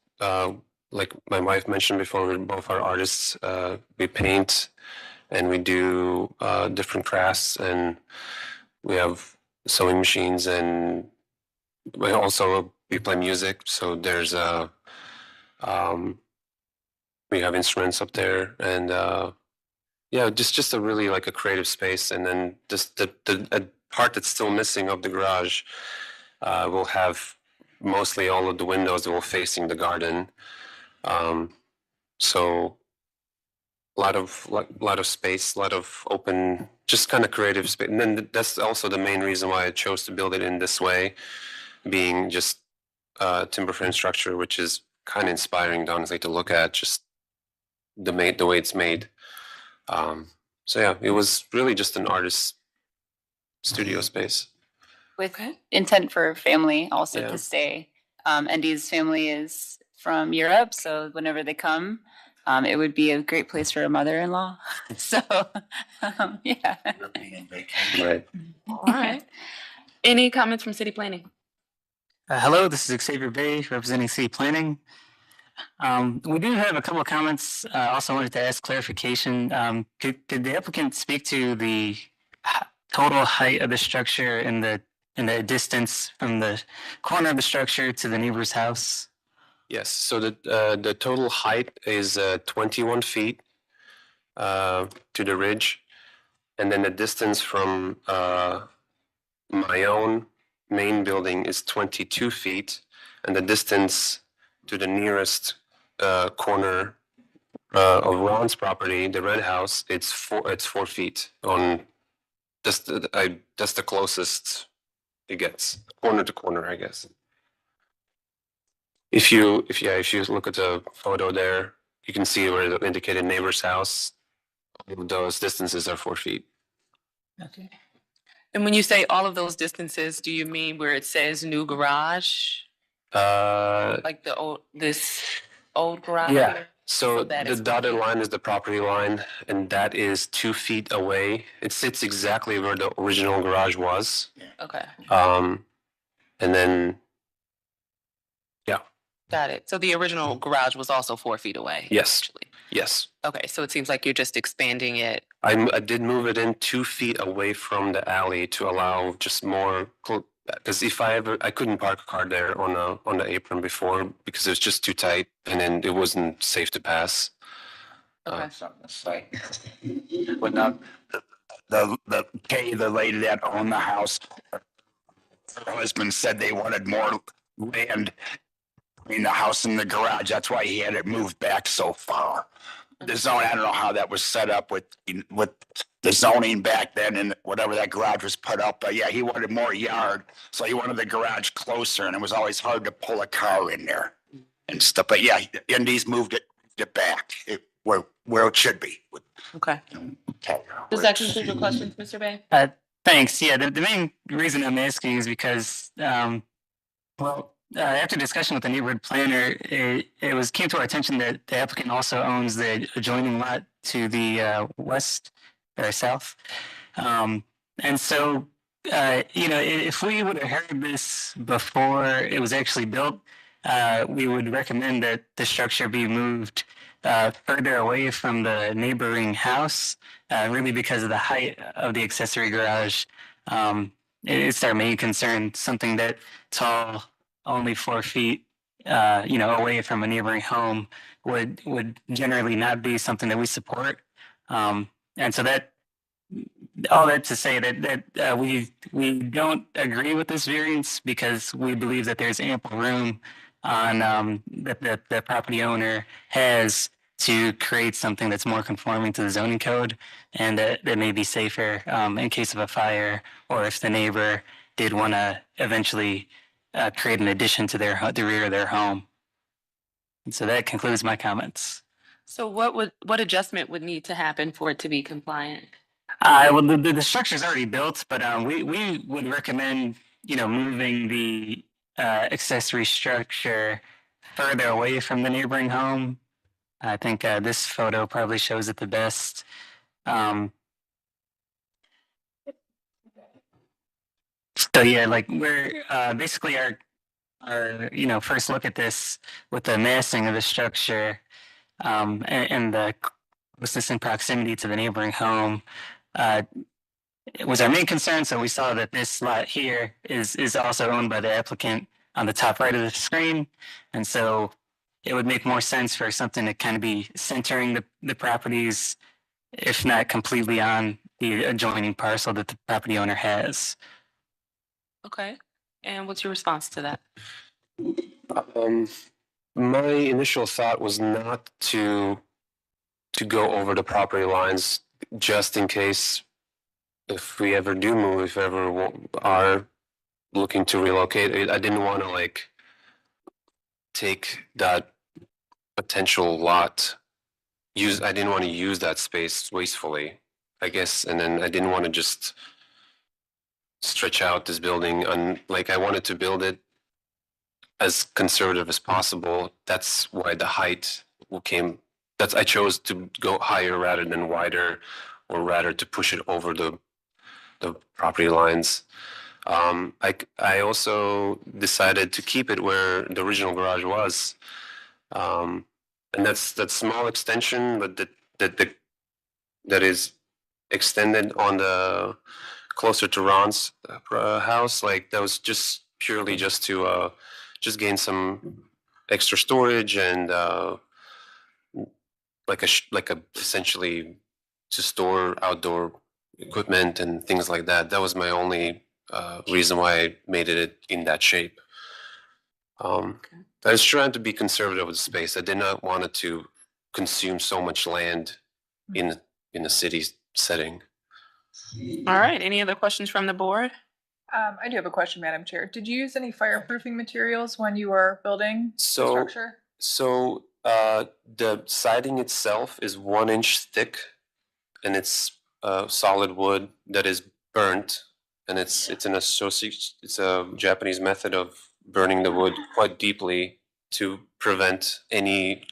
Like my wife mentioned before, we both are artists. We paint and we do different crafts, and we have sewing machines, and we also play music. So there's we have instruments up there, and yeah, just a really like a creative space. And then just the part that's still missing of the garage will have mostly all of the windows that will facing the garden. So a lot of space, a lot of open, just kind of creative space. And then that's also the main reason why I chose to build it in this way. being just timber frame structure, which is kind of inspiring, honestly, to look at just the way it's made. So yeah, it was really just an artist's studio space. With intent for family also Yeah. to stay. Andy's family is from Europe, so whenever they come, it would be a great place for a mother-in-law. So, yeah. Right. All right. Any comments from city planning? Hello, this is Xavier Bay representing City Planning. We do have a couple of comments. Also wanted to ask clarification. Could the applicant speak to the total height of the structure and the distance from the corner of the structure to the neighbor's house? Yes, so the total height is 21 feet to the ridge, and then the distance from my own main building is 22 feet, and the distance to the nearest corner of Ron's property, the red house, it's 4 feet on. That's the closest it gets, corner to corner, I guess. If you look at the photo there, you can see where the indicated neighbor's house, those distances are 4 feet. Okay. And when you say all of those distances, do you mean where it says new garage? Like this old garage? Yeah. here? So that the is 4 dotted feet. line is the property line, and that is 2 feet away. It sits exactly where the original garage was. Okay, And then, yeah, got it. So the original garage was also 4 feet away? Yes. actually. yes. Okay, so it seems like you're just expanding it. I did move it in 2 feet away from the alley to allow just more, because if I couldn't park a car there on the apron before because it was just too tight, and then it wasn't safe to pass. Okay. Something to say. When the lady that owned the house, her husband said they wanted more land between the house and the garage. That's why he had it moved back so far. The zone, I don't know how that was set up with the zoning back then and whatever that garage was put up. But yeah, he wanted more yard, so he wanted the garage closer, and it was always hard to pull a car in there and stuff. But yeah, Indy's moved it back where it should be. Okay. Does that conclude your questions, Mr. Bay? Thanks. Yeah, the main reason I'm asking is because, after discussion with the neighborhood planner, it came to our attention that the applicant also owns the adjoining lot to the west or south. And so, if we would have heard this before it was actually built, we would recommend that the structure be moved further away from the neighboring house, really because of the height of the accessory garage. It's our main concern, something that tall, only 4 feet, away from a neighboring home would generally not be something that we support. And so that, all that to say that we don't agree with this variance because we believe that there's ample room on that the property owner has to create something that's more conforming to the zoning code and that may be safer in case of a fire or if the neighbor did want to eventually create an addition to the rear of their home. And so that concludes my comments. So what adjustment would need to happen for it to be compliant? Well, the structure's already built, but we would recommend, moving the accessory structure further away from the neighboring home. I think this photo probably shows it the best. So yeah, like we're basically our first look at this with the massing of the structure and the closeness and proximity to the neighboring home. It was our main concern, so we saw that this lot here is also owned by the applicant on the top right of the screen, and so it would make more sense for something to kind of be centering the properties, if not completely on the adjoining parcel that the property owner has. Okay. And what's your response to that? My initial thought was not to go over the property lines, just in case if we ever do move, if ever our looking to relocate. I didn't want to like take that potential lot, I didn't want to use that space wastefully, I guess. And then I didn't want to just stretch out this building I wanted to build it as conservative as possible. That's why the height I chose to go higher rather than wider, or rather to push it over the property lines. I also decided to keep it where the original garage was. And that's that small extension, but that is extended on the closer to Ron's house. Like that was just purely just to just gain some extra storage and like a essentially to store outdoor equipment and things like that. That was my only reason why I made it in that shape. I was trying to be conservative with space. I did not want it to consume so much land in a city setting. All right, any other questions from the board? I do have a question, Madam Chair. Did you use any fireproofing materials when you were building the structure? So the siding itself is 1 inch thick, and it's solid wood that is burnt, and it's a Japanese method of burning the wood quite deeply to prevent any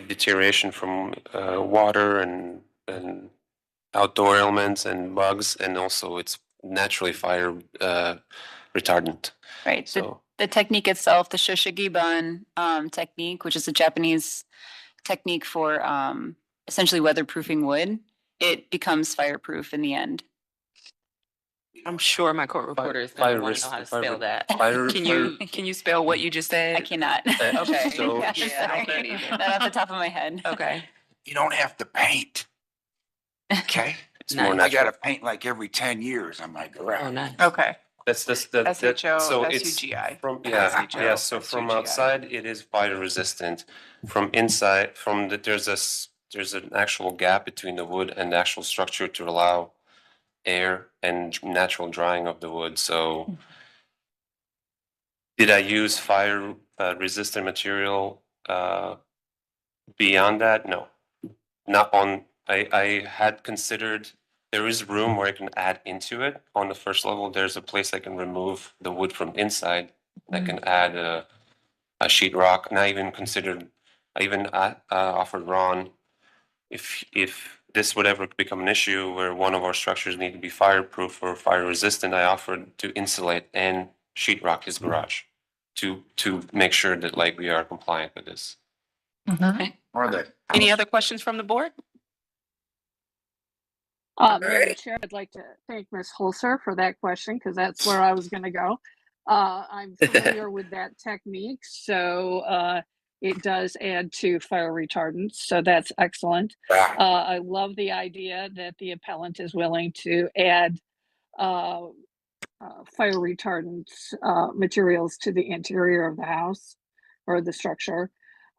deterioration from water and outdoor elements and bugs, and also it's naturally fire retardant. Right. So The technique itself, the Shoshigiban technique, which is a Japanese technique for essentially weatherproofing wood, it becomes fireproof in the end. I'm sure my court reporter is going to want to know how to spell that. Can you spell what you just said? I cannot. Okay. So- Yeah, Yeah, I don't sorry. either. Not off the top of my head. Okay. You don't have to paint. Okay? It's more I natural. gotta paint like every 10 years on my garage. Oh, nice. Okay. That's so it's SUGI. from SHO, so from SUGI. outside it is fire resistant. From inside, there's an actual gap between the wood and the actual structure to allow air and natural drying of the wood. So did I use fire resistant material beyond that? No, not on. I had considered there is room where I can add into it. On the first level, there's a place I can remove the wood from inside. I can add a sheetrock, and I even offered Ron if this would ever become an issue where one of our structures need to be fireproof or fire resistant, I offered to insulate and sheetrock his garage to make sure that like we are compliant with this. Okay. Or the Any other questions from the board? Madam Chair, I'd like to thank Ms. Holzer for that question because that's where I was going to go. I'm familiar with that technique, so it does add to fire retardants, so that's excellent. I love the idea that the appellant is willing to add fire retardant materials to the interior of the house or the structure,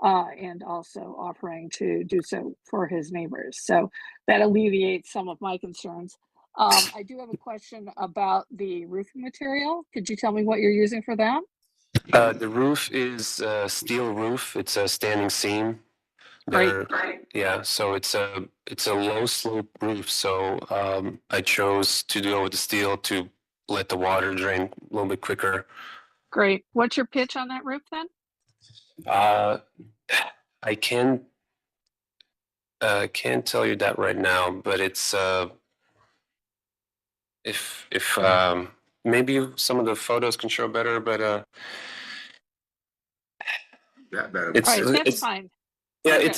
and also offering to do so for his neighbors. So that alleviates some of my concerns. I do have a question about the roofing material. Could you tell me what you're using for that? The roof is a steel roof. It's a standing seam. Great. Yeah, so it's a low slope roof. So I chose to go with the steel to let the water drain a little bit quicker. Great. What's your pitch on that roof then? I can't tell you that right now, but it's if maybe some of the photos can show better, but it's All right, that's it's fine. yeah Okay.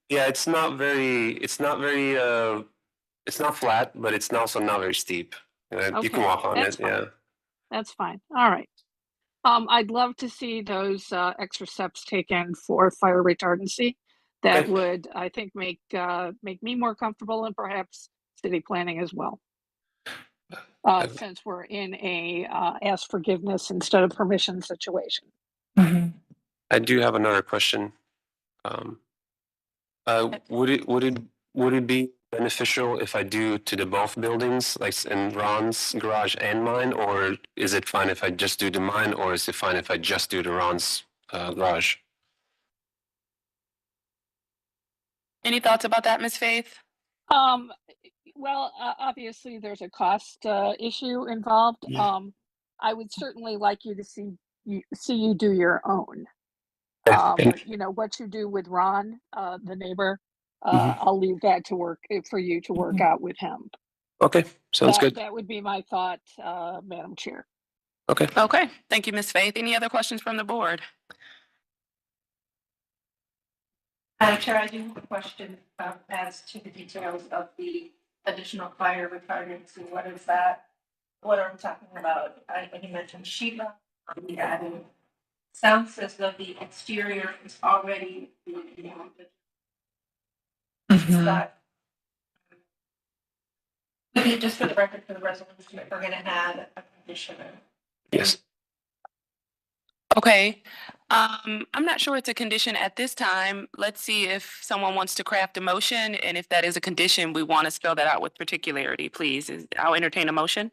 it's not very it's not flat, but it's also not very steep. You Okay, can walk on that's it. fine. Yeah. That's fine. All right. I'd love to see those extra steps taken for fire retardancy. That Okay. would, I think, make me more comfortable and perhaps city planning as well. Since we're in a ask forgiveness instead of permission situation. I do have another question. Would it be beneficial if I do to the both buildings, like in Ron's garage and mine, or is it fine if I just do to mine, or is it fine if I just do to Ron's garage? Any thoughts about that, Ms. Faith? Um, well, obviously there's a cost issue involved. I would certainly like you to see you do your own. You know, what you do with Ron, the neighbor, I'll leave that to work for you to work out with him. Okay, sounds good. That would be my thought, Madam Chair. Okay. Okay, thank you, Ms. Faith. Any other questions from the board? Madam Chair, I do have a question as to the details of the additional fire retardancy. What is that? What are we talking about? You mentioned sheet rock. We added. Sounds as though the exterior is already being mounted. Is that? Maybe just for the record, for the resolution, if we're going to add a condition. Yes. Okay, I'm not sure it's a condition at this time. Let's see if someone wants to craft a motion, and if that is a condition, we want to spell that out with particularity, please. I'll entertain a motion.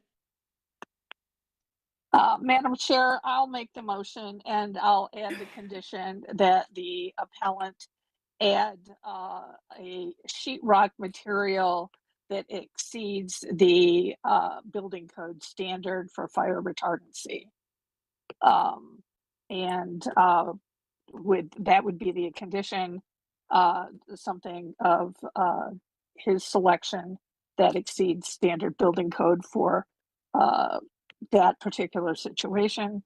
Madam Chair, I'll make the motion and I'll add the condition that the appellant add a sheetrock material that exceeds the building code standard for fire retardancy. That would be the condition, something of his selection that exceeds standard building code for that particular situation.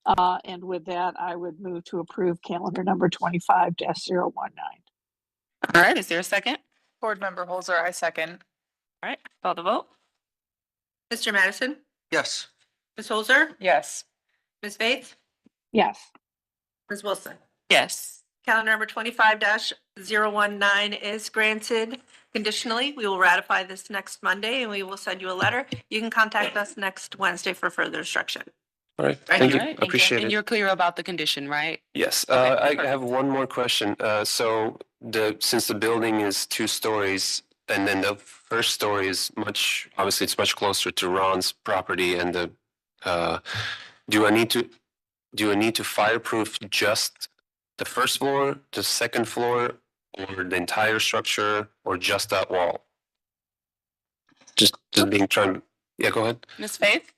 And with that, I would move to approve calendar number 25-019. All right, is there a second? Board Member Holzer, I second. All right, call the vote. Mr. Madison? Yes. Ms. Holzer? Yes. Ms. Faith? Yes. Ms. Wilson? Yes. Calendar number 25-019 is granted conditionally. We will ratify this next Monday and we will send you a letter. You can contact us next Wednesday for further instruction. All right, Right. thank you, All right, appreciate and it. you're clear about the condition, right? Yes, Okay, I have one more question. So since the building is 2 stories, and then the first story is obviously it's much closer to Ron's property, and do I need to fireproof just the first floor, the second floor, or the entire structure, or just that wall? Just yeah, go ahead. Ms. Faith?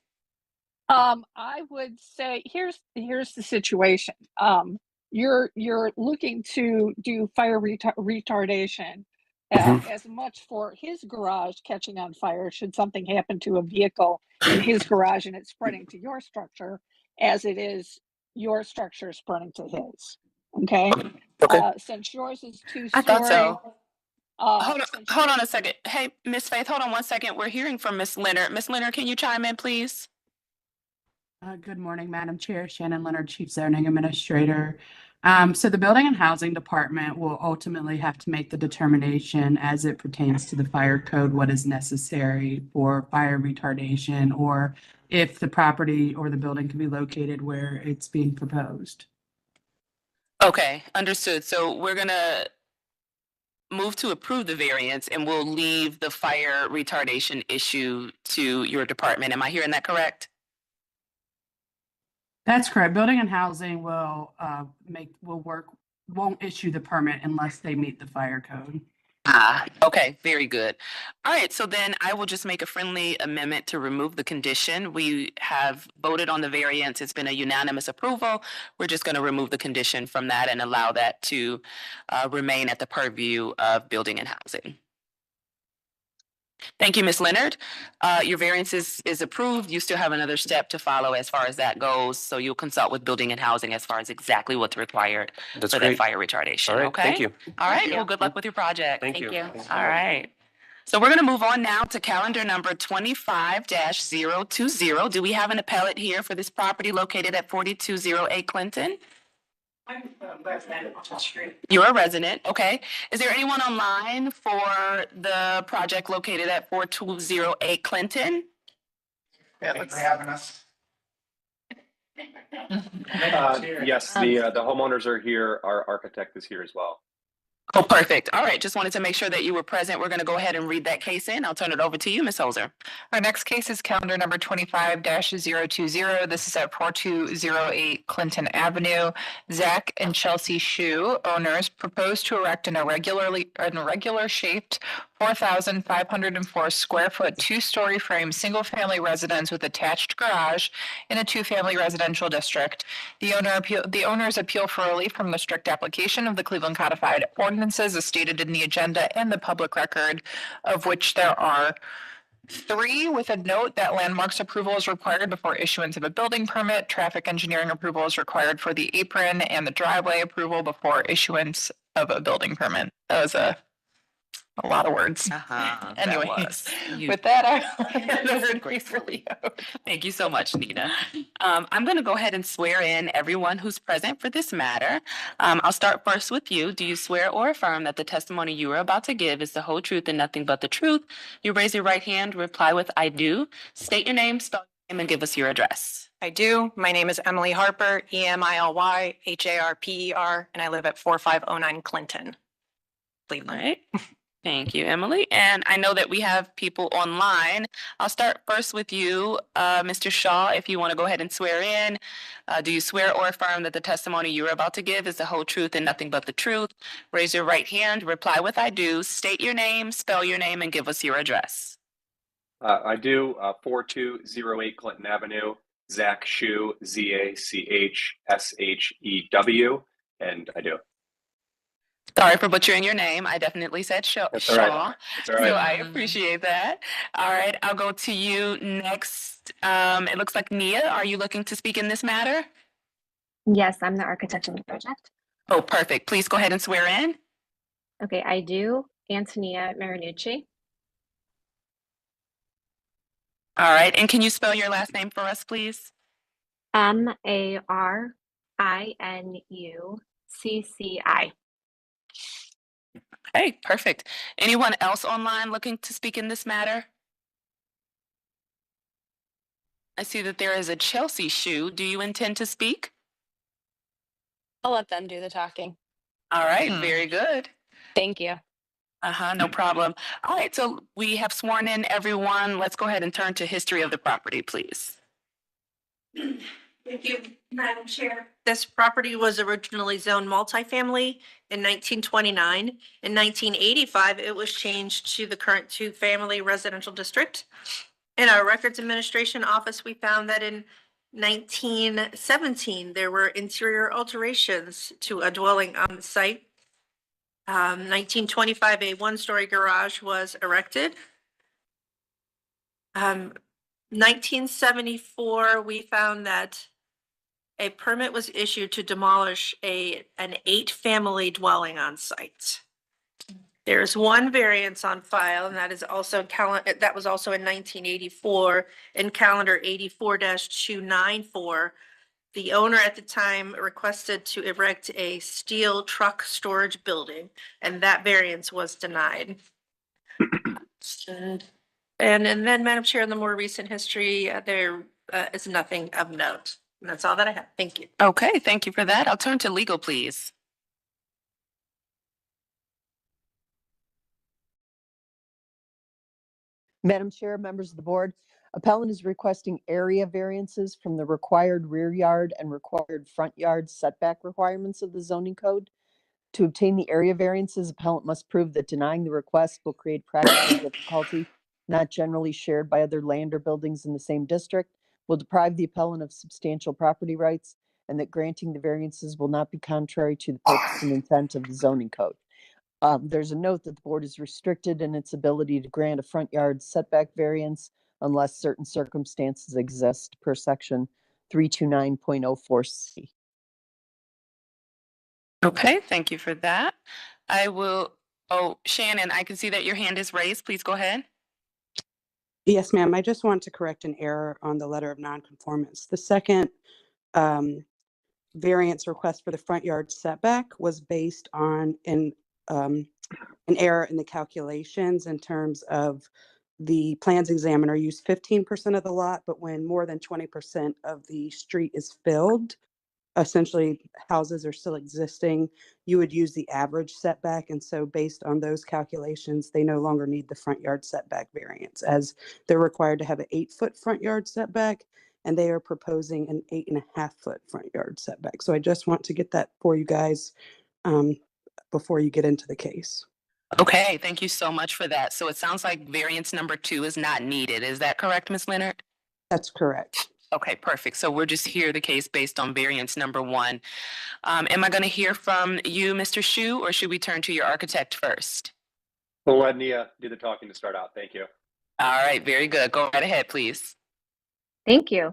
I would say here's the situation. You're looking to do fire retardation as much for his garage catching on fire should something happen to a vehicle in his garage and it's spreading to your structure, as it is your structure spreading to his. Okay. Since yours is 2-story. I thought so. Hold on a second. Hey, Ms. Faith, hold on one second. We're hearing from Ms. Leonard. Ms. Leonard, can you chime in, please? Good morning, Madam Chair. Shannon Leonard, Chief Zoning Administrator. So the Building and Housing Department will ultimately have to make the determination as it pertains to the fire code, what is necessary for fire retardation, or if the property or the building can be located where it's being proposed. Okay, understood. So we're gonna move to approve the variance and we'll leave the fire retardation issue to your department. Am I hearing that correct? That's correct. Building and Housing will won't issue the permit unless they meet the fire code. Okay, very good. All right, so then I will just make a friendly amendment to remove the condition. We have voted on the variance. It's been a unanimous approval. We're just going to remove the condition from that and allow that to remain at the purview of Building and Housing. Thank you, Ms. Leonard. Your variance is approved. You still have another step to follow as far as that goes. So you'll consult with Building and Housing as far as exactly what's required That's for that great. fire retardation, All right, okay? thank you. All right, well, good luck with your project. Thank you. All right. So we're going to move on now to calendar number 25-020. Do we have an appellate here for this property located at 4208 Clinton? I'm a resident on the street. You're a resident, okay. Is there anyone online for the project located at 4208 Clinton? Thanks for having us. Yes, the homeowners are here. Our architect is here as well. Oh, perfect. All right, just wanted to make sure that you were present. We're going to go ahead and read that case in. I'll turn it over to you, Ms. Holzer. Our next case is calendar number 25-020. This is at 4208 Clinton Avenue. Zach and Chelsea Shu, owners, propose to erect an irregular shaped 4,504 square foot, two-story frame, single-family residence with attached garage in a two-family residential district. The owners appeal for relief from the strict application of the Cleveland Codified Ordinances as stated in the agenda and the public record, of which there are 3, with a note that landmarks approval is required before issuance of a building permit. Traffic engineering approval is required for the apron, and the driveway approval before issuance of a building permit. That was a lot of words. Anyways, with that, I'll hand it over to Grace Leo. Thank you so much, Nina. I'm going to go ahead and swear in everyone who's present for this matter. I'll start first with you. Do you swear or affirm that the testimony you are about to give is the whole truth and nothing but the truth? You raise your right hand, reply with I do. State your name, spell your name, and give us your address. I do. My name is Emily Harper, EMILYHARPER, and I live at 4509 Clinton, All Cleveland. right. Thank you, Emily. And I know that we have people online. I'll start first with you, Mr. Shaw, if you want to go ahead and swear in. Do you swear or affirm that the testimony you're about to give is the whole truth and nothing but the truth? Raise your right hand, reply with I do, state your name, spell your name, and give us your address. I do. 4208 Clinton Avenue, Zach Shu, ZACHSHEW, and I do. Sorry for butchering your name. I definitely said Shaw. That's all right. That's all right. So I appreciate that. All right, I'll go to you next. It looks like Nia, are you looking to speak in this matter? Yes, I'm the architect of the project. Oh, perfect. Please go ahead and swear in. Okay, I do. Antonia Marinucci. All right, and can you spell your last name for us, please? Marinucci. Hey, perfect. Anyone else online looking to speak in this matter? I see that there is a Chelsea Shu. Do you intend to speak? I'll let them do the talking. All right, very good. Thank you. No problem. All right, so we have sworn in everyone. Let's go ahead and turn to history of the property, please. Thank you, Madam Chair. This property was originally zoned multifamily in 1929. In 1985, it was changed to the current two-family residential district. In our Records Administration Office, we found that in 1917, there were interior alterations to a dwelling on the site. 1925, a one-story garage was erected. 1974, we found that a permit was issued to demolish an 8-family dwelling on site. There's one variance on file, and that is also that was also in 1984 in calendar 84-294. The owner at the time requested to erect a steel truck storage building, and that variance was denied. And then, Madam Chair, in the more recent history, there is nothing of note. And that's all that I have. Thank you. Okay, thank you for that. I'll turn to legal, please. Madam Chair, members of the board, appellant is requesting area variances from the required rear yard and required front yard setback requirements of the zoning code. To obtain the area variances, appellant must prove that denying the request will create practical difficulty not generally shared by other land or buildings in the same district, will deprive the appellant of substantial property rights, and that granting the variances will not be contrary to the purpose and intent of the zoning code. There's a note that the board is restricted in its ability to grant a front yard setback variance unless certain circumstances exist per section 329.04C. Okay, thank you for that. I will, Shannon, I can see that your hand is raised. Please go ahead. Yes, ma'am. I just want to correct an error on the letter of nonconformance. The second variance request for the front yard setback was based on an error in the calculations in terms of the plans examiner used 15% of the lot, but when more than 20% of the street is filled, essentially houses are still existing, you would use the average setback. And so based on those calculations, they no longer need the front yard setback variance, as they're required to have an 8-foot front yard setback, and they are proposing an 8.5-foot front yard setback. So I just want to get that for you guys before you get into the case. Okay, thank you so much for that. So it sounds like variance number 2 is not needed. Is that correct, Ms. Leonard? That's correct. Okay, perfect. So we'll just hear the case based on variance number 1. Am I going to hear from you, Mr. Shu, or should we turn to your architect first? We'll let Nia do the talking to start out. Thank you. All right, very good. Go right ahead, please. Thank you.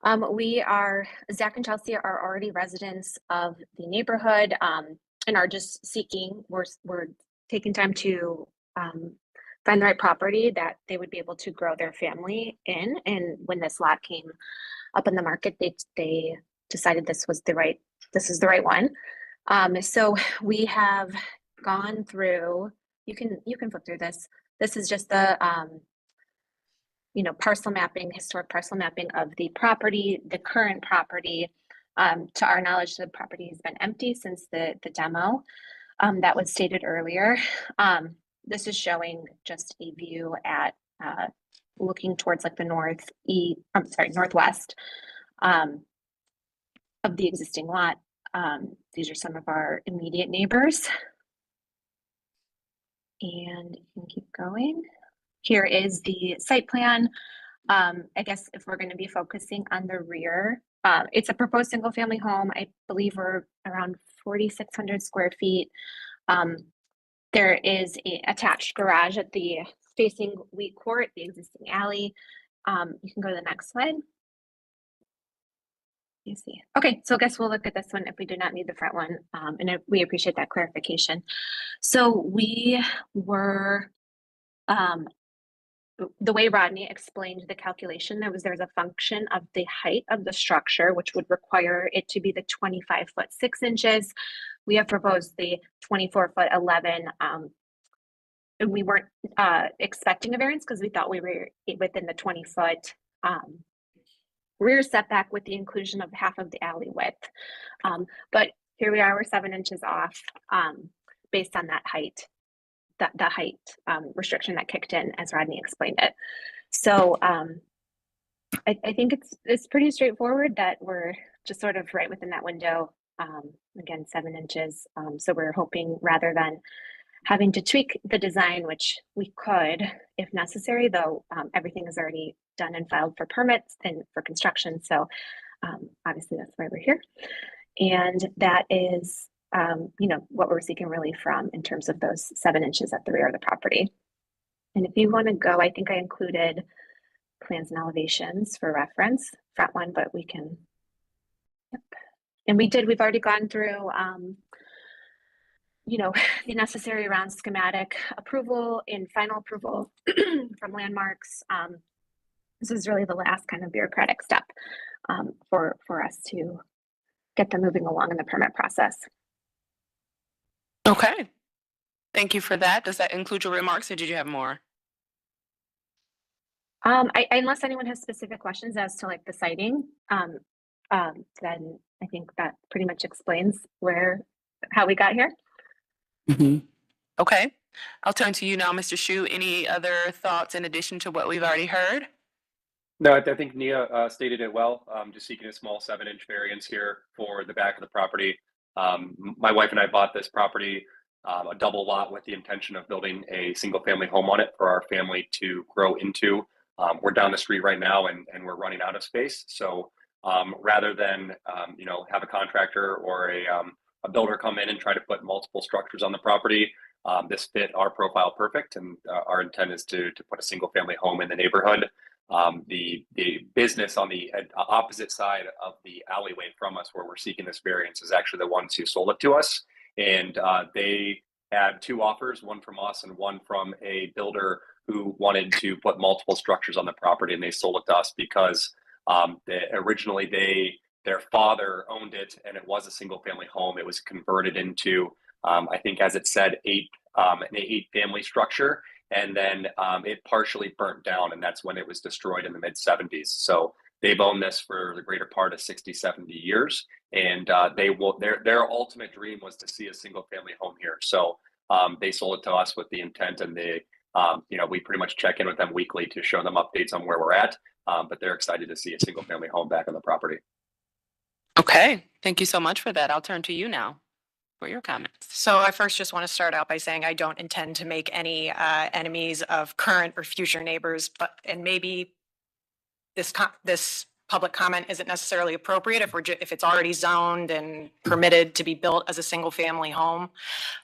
Zach and Chelsea are already residents of the neighborhood and are just seeking, we're taking time to find the right property that they would be able to grow their family in. And when this lot came up in the market, they decided this is the right one. So we have gone through, you can flip through this. This is just the parcel mapping, historic parcel mapping of the property, the current property. To our knowledge, the property has been empty since the demo that was stated earlier. This is showing just a view at looking towards like the northwest of the existing lot. These are some of our immediate neighbors. And you can keep going. Here is the site plan. I guess if we're going to be focusing on the rear, it's a proposed single family home. I believe we're around 4,600 square feet. There is an attached garage at the facing Wheat Court, the existing alley. You can go to the next slide. You see. Okay, so I guess we'll look at this one if we do not need the front one. And we appreciate that clarification. So we were, the way Rodney explained the calculation, there's a function of the height of the structure, which would require it to be the 25-foot 6 inches. We have proposed the 24-foot 11. And we weren't expecting a variance because we thought we were within the 20-foot rear setback with the inclusion of half of the alley width. But here we are, we're 7 inches off based on that height. The height restriction that kicked in, as Rodney explained it. So I think it's pretty straightforward that we're just sort of right within that window. Again, 7 inches. So we're hoping, rather than having to tweak the design, which we could if necessary, though everything is already done and filed for permits and for construction. So obviously that's why we're here. And that is what we're seeking relief from in terms of those 7 inches at the rear of the property. And if you want to go, I think I included plans and elevations for reference, front one, but we can, yep. And we've already gone through, the necessary around schematic approval and final approval from landmarks. This is really the last kind of bureaucratic step for us to get them moving along in the permit process. Okay. Thank you for that. Does that include your remarks, or did you have more? Unless anyone has specific questions as to like the siting, then I think that pretty much explains how we got here. Okay. I'll turn to you now, Mr. Shu. Any other thoughts in addition to what we've already heard? No, I think Nia stated it well. Just seeking a small 7-inch variance here for the back of the property. My wife and I bought this property, a double lot, with the intention of building a single family home on it for our family to grow into. We're down the street right now and we're running out of space. So rather than have a contractor or a builder come in and try to put multiple structures on the property, this fit our profile perfect. And our intent is to put a single family home in the neighborhood. The business on the opposite side of the alleyway from us, where we're seeking this variance, is actually the ones who sold it to us. And they had 2 offers, one from us and one from a builder who wanted to put multiple structures on the property. And they sold it to us because originally their father owned it, and it was a single family home. It was converted into, I think as it said, an 8-family structure. And then it partially burnt down, and that's when it was destroyed in the mid-70s. So They've owned this for the greater part of 60, 70 years. And their ultimate dream was to see a single family home here. So they sold it to us with the intent, and we pretty much check in with them weekly to show them updates on where we're at. But they're excited to see a single family home back on the property. Okay, thank you so much for that. I'll turn to you now for your comments. So I first just want to start out by saying I don't intend to make any enemies of current or future neighbors, and maybe this public comment isn't necessarily appropriate if it's already zoned and permitted to be built as a single family home.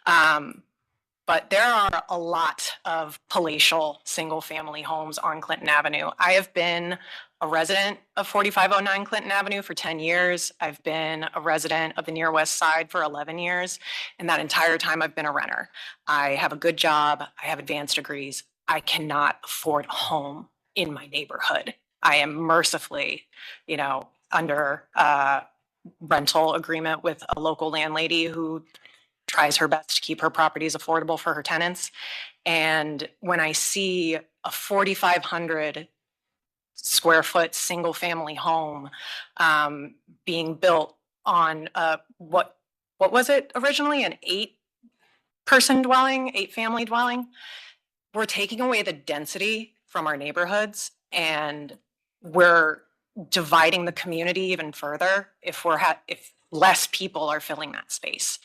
But there are a lot of palatial single family homes on Clinton Avenue. I have been a resident of 4509 Clinton Avenue for 10 years. I've been a resident of the Near West Side for 11 years. And that entire time I've been a renter. I have a good job. I have advanced degrees. I cannot afford a home in my neighborhood. I am mercifully, under a rental agreement with a local landlady who tries her best to keep her properties affordable for her tenants. And when I see a 4,500 square foot single family home being built on what was it originally, an 8-family dwelling, we're taking away the density from our neighborhoods, and we're dividing the community even further if less people are filling that space.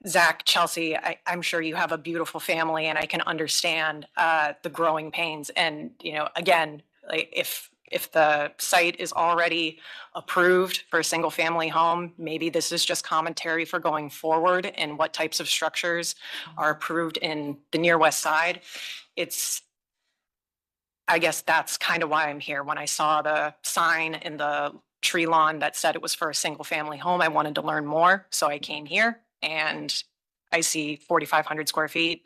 Zach, Chelsea, I'm sure you have a beautiful family, and I can understand the growing pains. And again, like if the site is already approved for a single family home, maybe this is just commentary for going forward and what types of structures are approved in the Near West Side. I guess that's kind of why I'm here. When I saw the sign in the tree lawn that said it was for a single family home, I wanted to learn more. So I came here, and I see 4,500 square feet,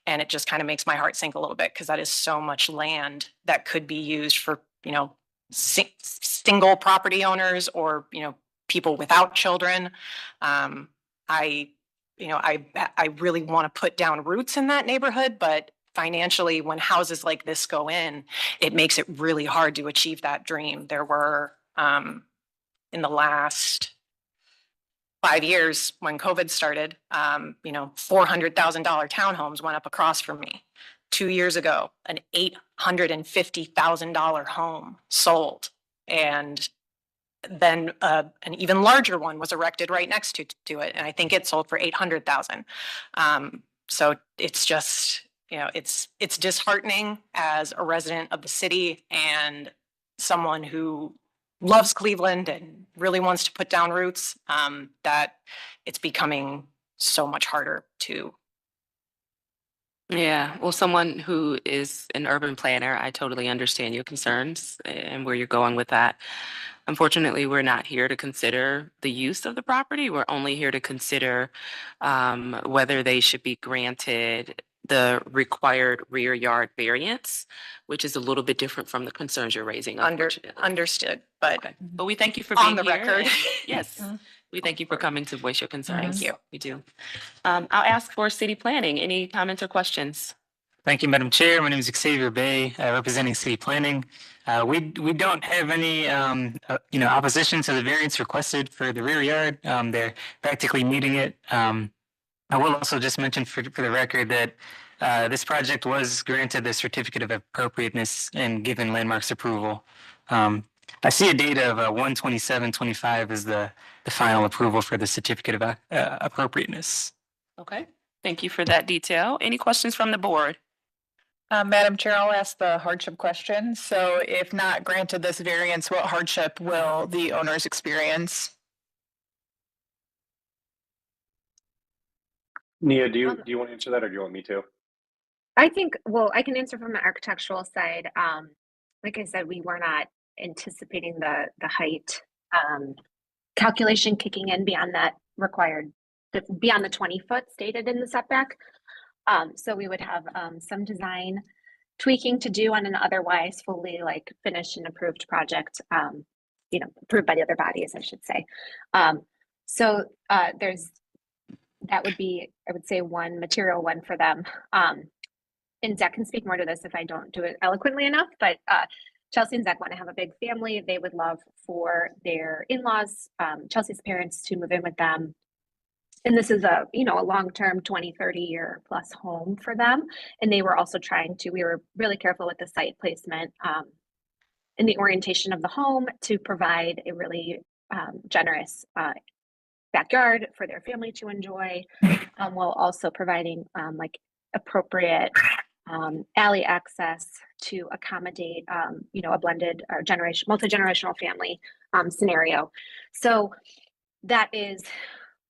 and it just kind of makes my heart sink a little bit, because that is so much land that could be used for, single property owners or, people without children. I really want to put down roots in that neighborhood, but financially, when houses like this go in, it makes it really hard to achieve that dream. There were, in the last 5 years, when COVID started, $400,000 townhomes went up across from me. 2 years ago, an $850,000 home sold, and then an even larger one was erected right next to it, and I think it sold for $800,000. So it's just, it's disheartening as a resident of the city and someone who loves Cleveland and really wants to put down roots, that it's becoming so much harder to. Yeah, well, someone who is an urban planner, I totally understand your concerns and where you're going with that. Unfortunately, we're not here to consider the use of the property. We're only here to consider whether they should be granted the required rear yard variance, which is a little bit different from the concerns you're raising. Understood, but Okay. But we thank you for on being the here. record. and- Yes, we thank you for coming to voice your concerns. Thank you. We do. I'll ask for city planning. Any comments or questions? Thank you, Madam Chair. My name is Xavier Bay, representing City Planning. We don't have any, opposition to the variance requested for the rear yard. They're practically meeting it. I will also just mention for the record that this project was granted the certificate of appropriateness and given landmarks approval. I see a date of 1/27/25 as the final approval for the certificate of appropriateness. Okay, thank you for that detail. Any questions from the board? Madam Chair, I'll ask the hardship question. So if not granted this variance, what hardship will the owners experience? Nia, do you want to answer that, or do you want me to? I think, well, I can answer from the architectural side. Like I said, we were not anticipating the height calculation kicking in beyond that required, beyond the 20-foot stated in the setback. So we would have some design tweaking to do on an otherwise fully finished and approved project, approved by the other bodies, I should say. So that would be, I would say, one material one for them. And Zach can speak more to this if I don't do it eloquently enough, but Chelsea and Zach want to have a big family. They would love for their in-laws, Chelsea's parents, to move in with them. And this is a, you know, a long-term 20, 30-year plus home for them. And they were also we were really careful with the site placement and the orientation of the home to provide a really generous backyard for their family to enjoy, while also providing like appropriate alley access to accommodate, you know, a blended or multi-generational family scenario. So that is,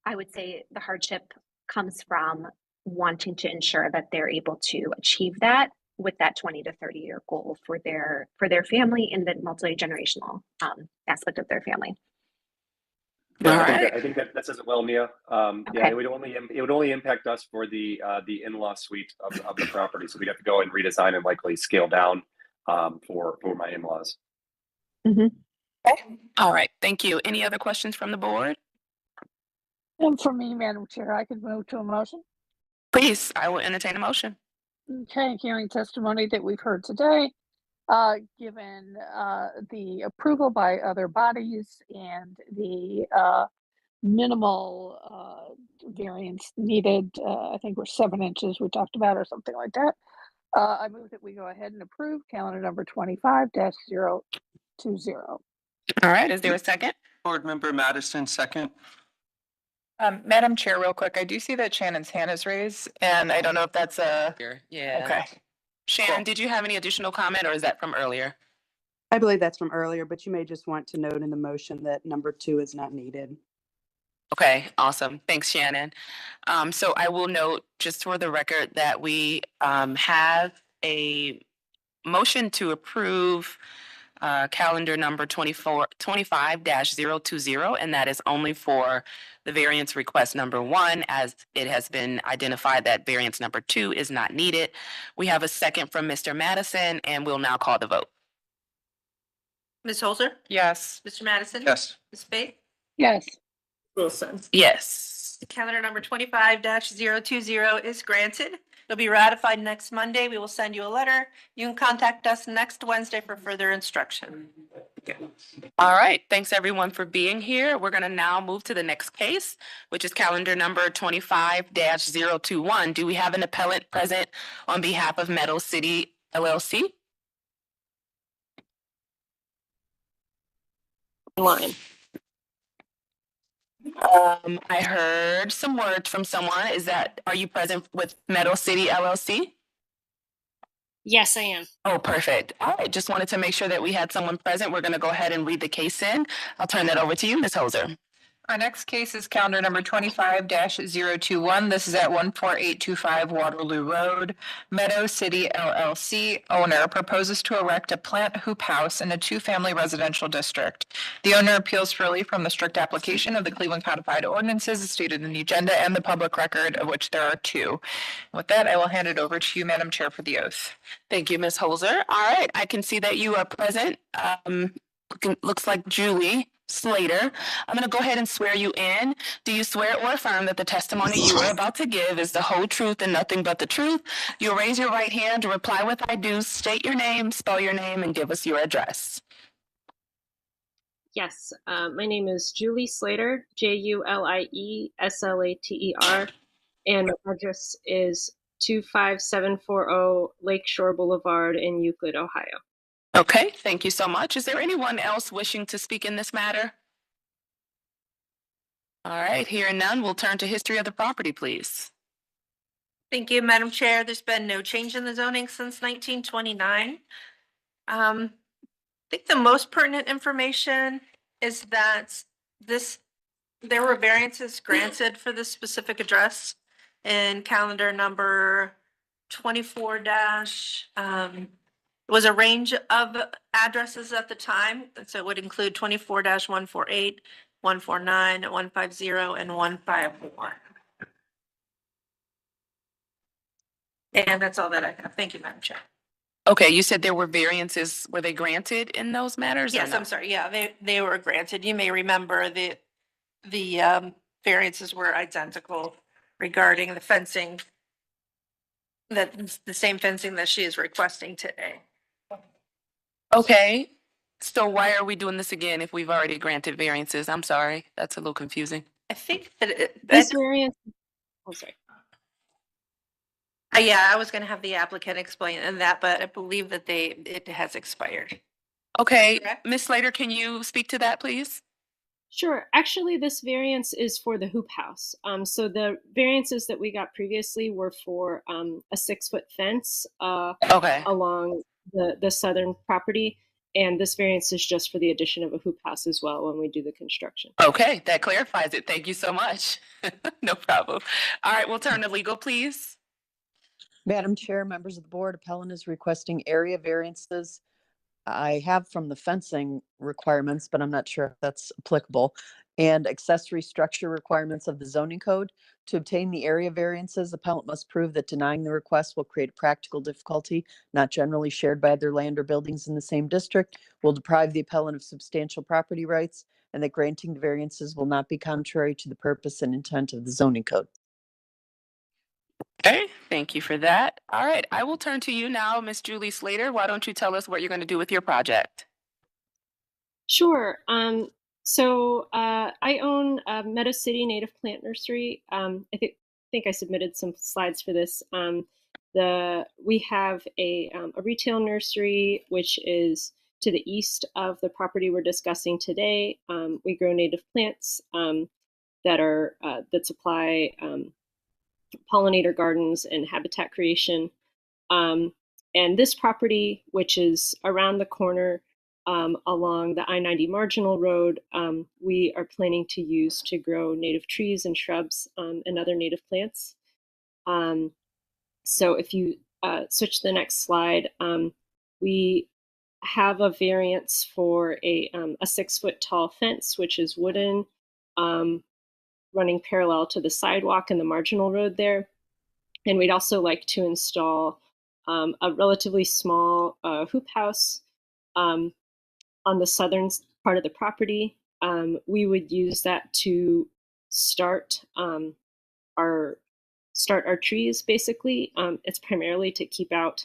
I would say, the hardship comes from wanting to ensure that they're able to achieve that with that 20 to 30 year goal for their family and the multi-generational aspect of their family. Yeah, All I think that says it well, Mia. Yeah, it would only impact us for the in-law suite of the property. So we'd have to go and redesign and likely scale down for my in-laws. All right, thank you. Any other questions from the board? And for me, Madam Chair, I could move to a motion. Please, I will entertain a motion. Okay, hearing testimony that we've heard today, given the approval by other bodies and the minimal variance needed, I think we're 7 inches we talked about or something like that. I move that we go ahead and approve calendar number 25-020. All right, is there a second? Board Member Madison, second. Madam Chair, real quick, I do see that Shannon's hand is raised, and I don't know if that's a, Yeah. okay. Shannon, did you have any additional comment or is that from earlier? I believe that's from earlier, but you may just want to note in the motion that number 2 is not needed. Okay, awesome. Thanks, Shannon. So I will note just for the record that we have a motion to approve calendar number 25-020, and that is only for the variance request number 1, as it has been identified that variance number 2 is not needed. We have a second from Mr. Madison, and we'll now call the vote. Ms. Holzer? Yes. Mr. Madison? Yes. Ms. Spade? Yes. Wilson? Yes. Calendar number 25-020 is granted. It'll be ratified next Monday. We will send you a letter. You can contact us next Wednesday for further instruction. All right, thanks everyone for being here. We're gonna now move to the next case, which is calendar number 25-021. Do we have an appellant present on behalf of Meadow City LLC? Line. I heard some words from someone. Are you present with Meadow City LLC? Yes, I am. Oh, perfect. All right, just wanted to make sure that we had someone present. We're gonna go ahead and read the case in. I'll turn that over to you, Ms. Holzer. Our next case is calendar number 25-021. This is at 14825 Waterloo Road. Meadow City LLC owner proposes to erect a plant hoop house in a 2-family residential district. The owner appeals for relief from the strict application of the Cleveland Codified Ordinances as stated in the agenda and the public record, of which there are 2. With that, I will hand it over to you, Madam Chair, for the oath. Thank you, Ms. Holzer. All right, I can see that you are present. Looks like Julie Slater. I'm going to go ahead and swear you in. Do you swear or affirm that the testimony you are about to give is the whole truth and nothing but the truth? You'll raise your right hand to reply with I do, state your name, spell your name, and give us your address. Yes, my name is Julie Slater, JULIESLATER, and my address is 25740 Lakeshore Boulevard in Euclid, Ohio. Okay, thank you so much. Is there anyone else wishing to speak in this matter? All right, hearing none, we'll turn to history of the property, please. Thank you, Madam Chair. There's been no change in the zoning since 1929. I think the most pertinent information is that there were variances granted for this specific address in calendar number 24 it was a range of addresses at the time. So it would include 24-148, 149, 150, and 154. And that's all that I have. Thank you, Madam Chair. Okay, you said there were variances. Were they granted in those matters? Yes, I'm sorry. Yeah, they were granted. You may remember the variances were identical regarding the fencing, that the same fencing that she is requesting today. Okay, so why are we doing this again if we've already granted variances? I'm sorry, that's a little confusing. I think that This variance, oh, sorry. yeah, I was gonna have the applicant explain and that, but I believe that it has expired. Okay, Correct. Ms. Slater, can you speak to that, please? Sure. Actually, this variance is for the hoop house. So the variances that we got previously were for a 6-foot fence Okay. along the southern property. And this variance is just for the addition of a hoop house as well when we do the construction. Okay, that clarifies it. Thank you so much. No problem. All right, we'll turn to legal, please. Madam Chair, members of the board, appellant is requesting area variances. I have from the fencing requirements, but I'm not sure if that's applicable, and accessory structure requirements of the zoning code. To obtain the area variances, appellant must prove that denying the request will create a practical difficulty not generally shared by other land or buildings in the same district, will deprive the appellant of substantial property rights, and that granting the variances will not be contrary to the purpose and intent of the zoning code. Okay, thank you for that. All right, I will turn to you now, Miss Julie Slater. Why don't you tell us what you're going to do with your project? Sure. I own Meadow City Native Plant Nursery. I think I submitted some slides for this. We have a retail nursery which is to the east of the property we're discussing today. We grow native plants that supply pollinator gardens and habitat creation. And this property, which is around the corner along the I-90 Marginal Road, we are planning to use to grow native trees and shrubs and other native plants. So if you switch to the next slide, we have a variance for a 6-foot tall fence, which is wooden, running parallel to the sidewalk and the Marginal Road there. And we'd also like to install a relatively small hoop house on the southern part of the property. We would use that to start our trees, basically. It's primarily to keep out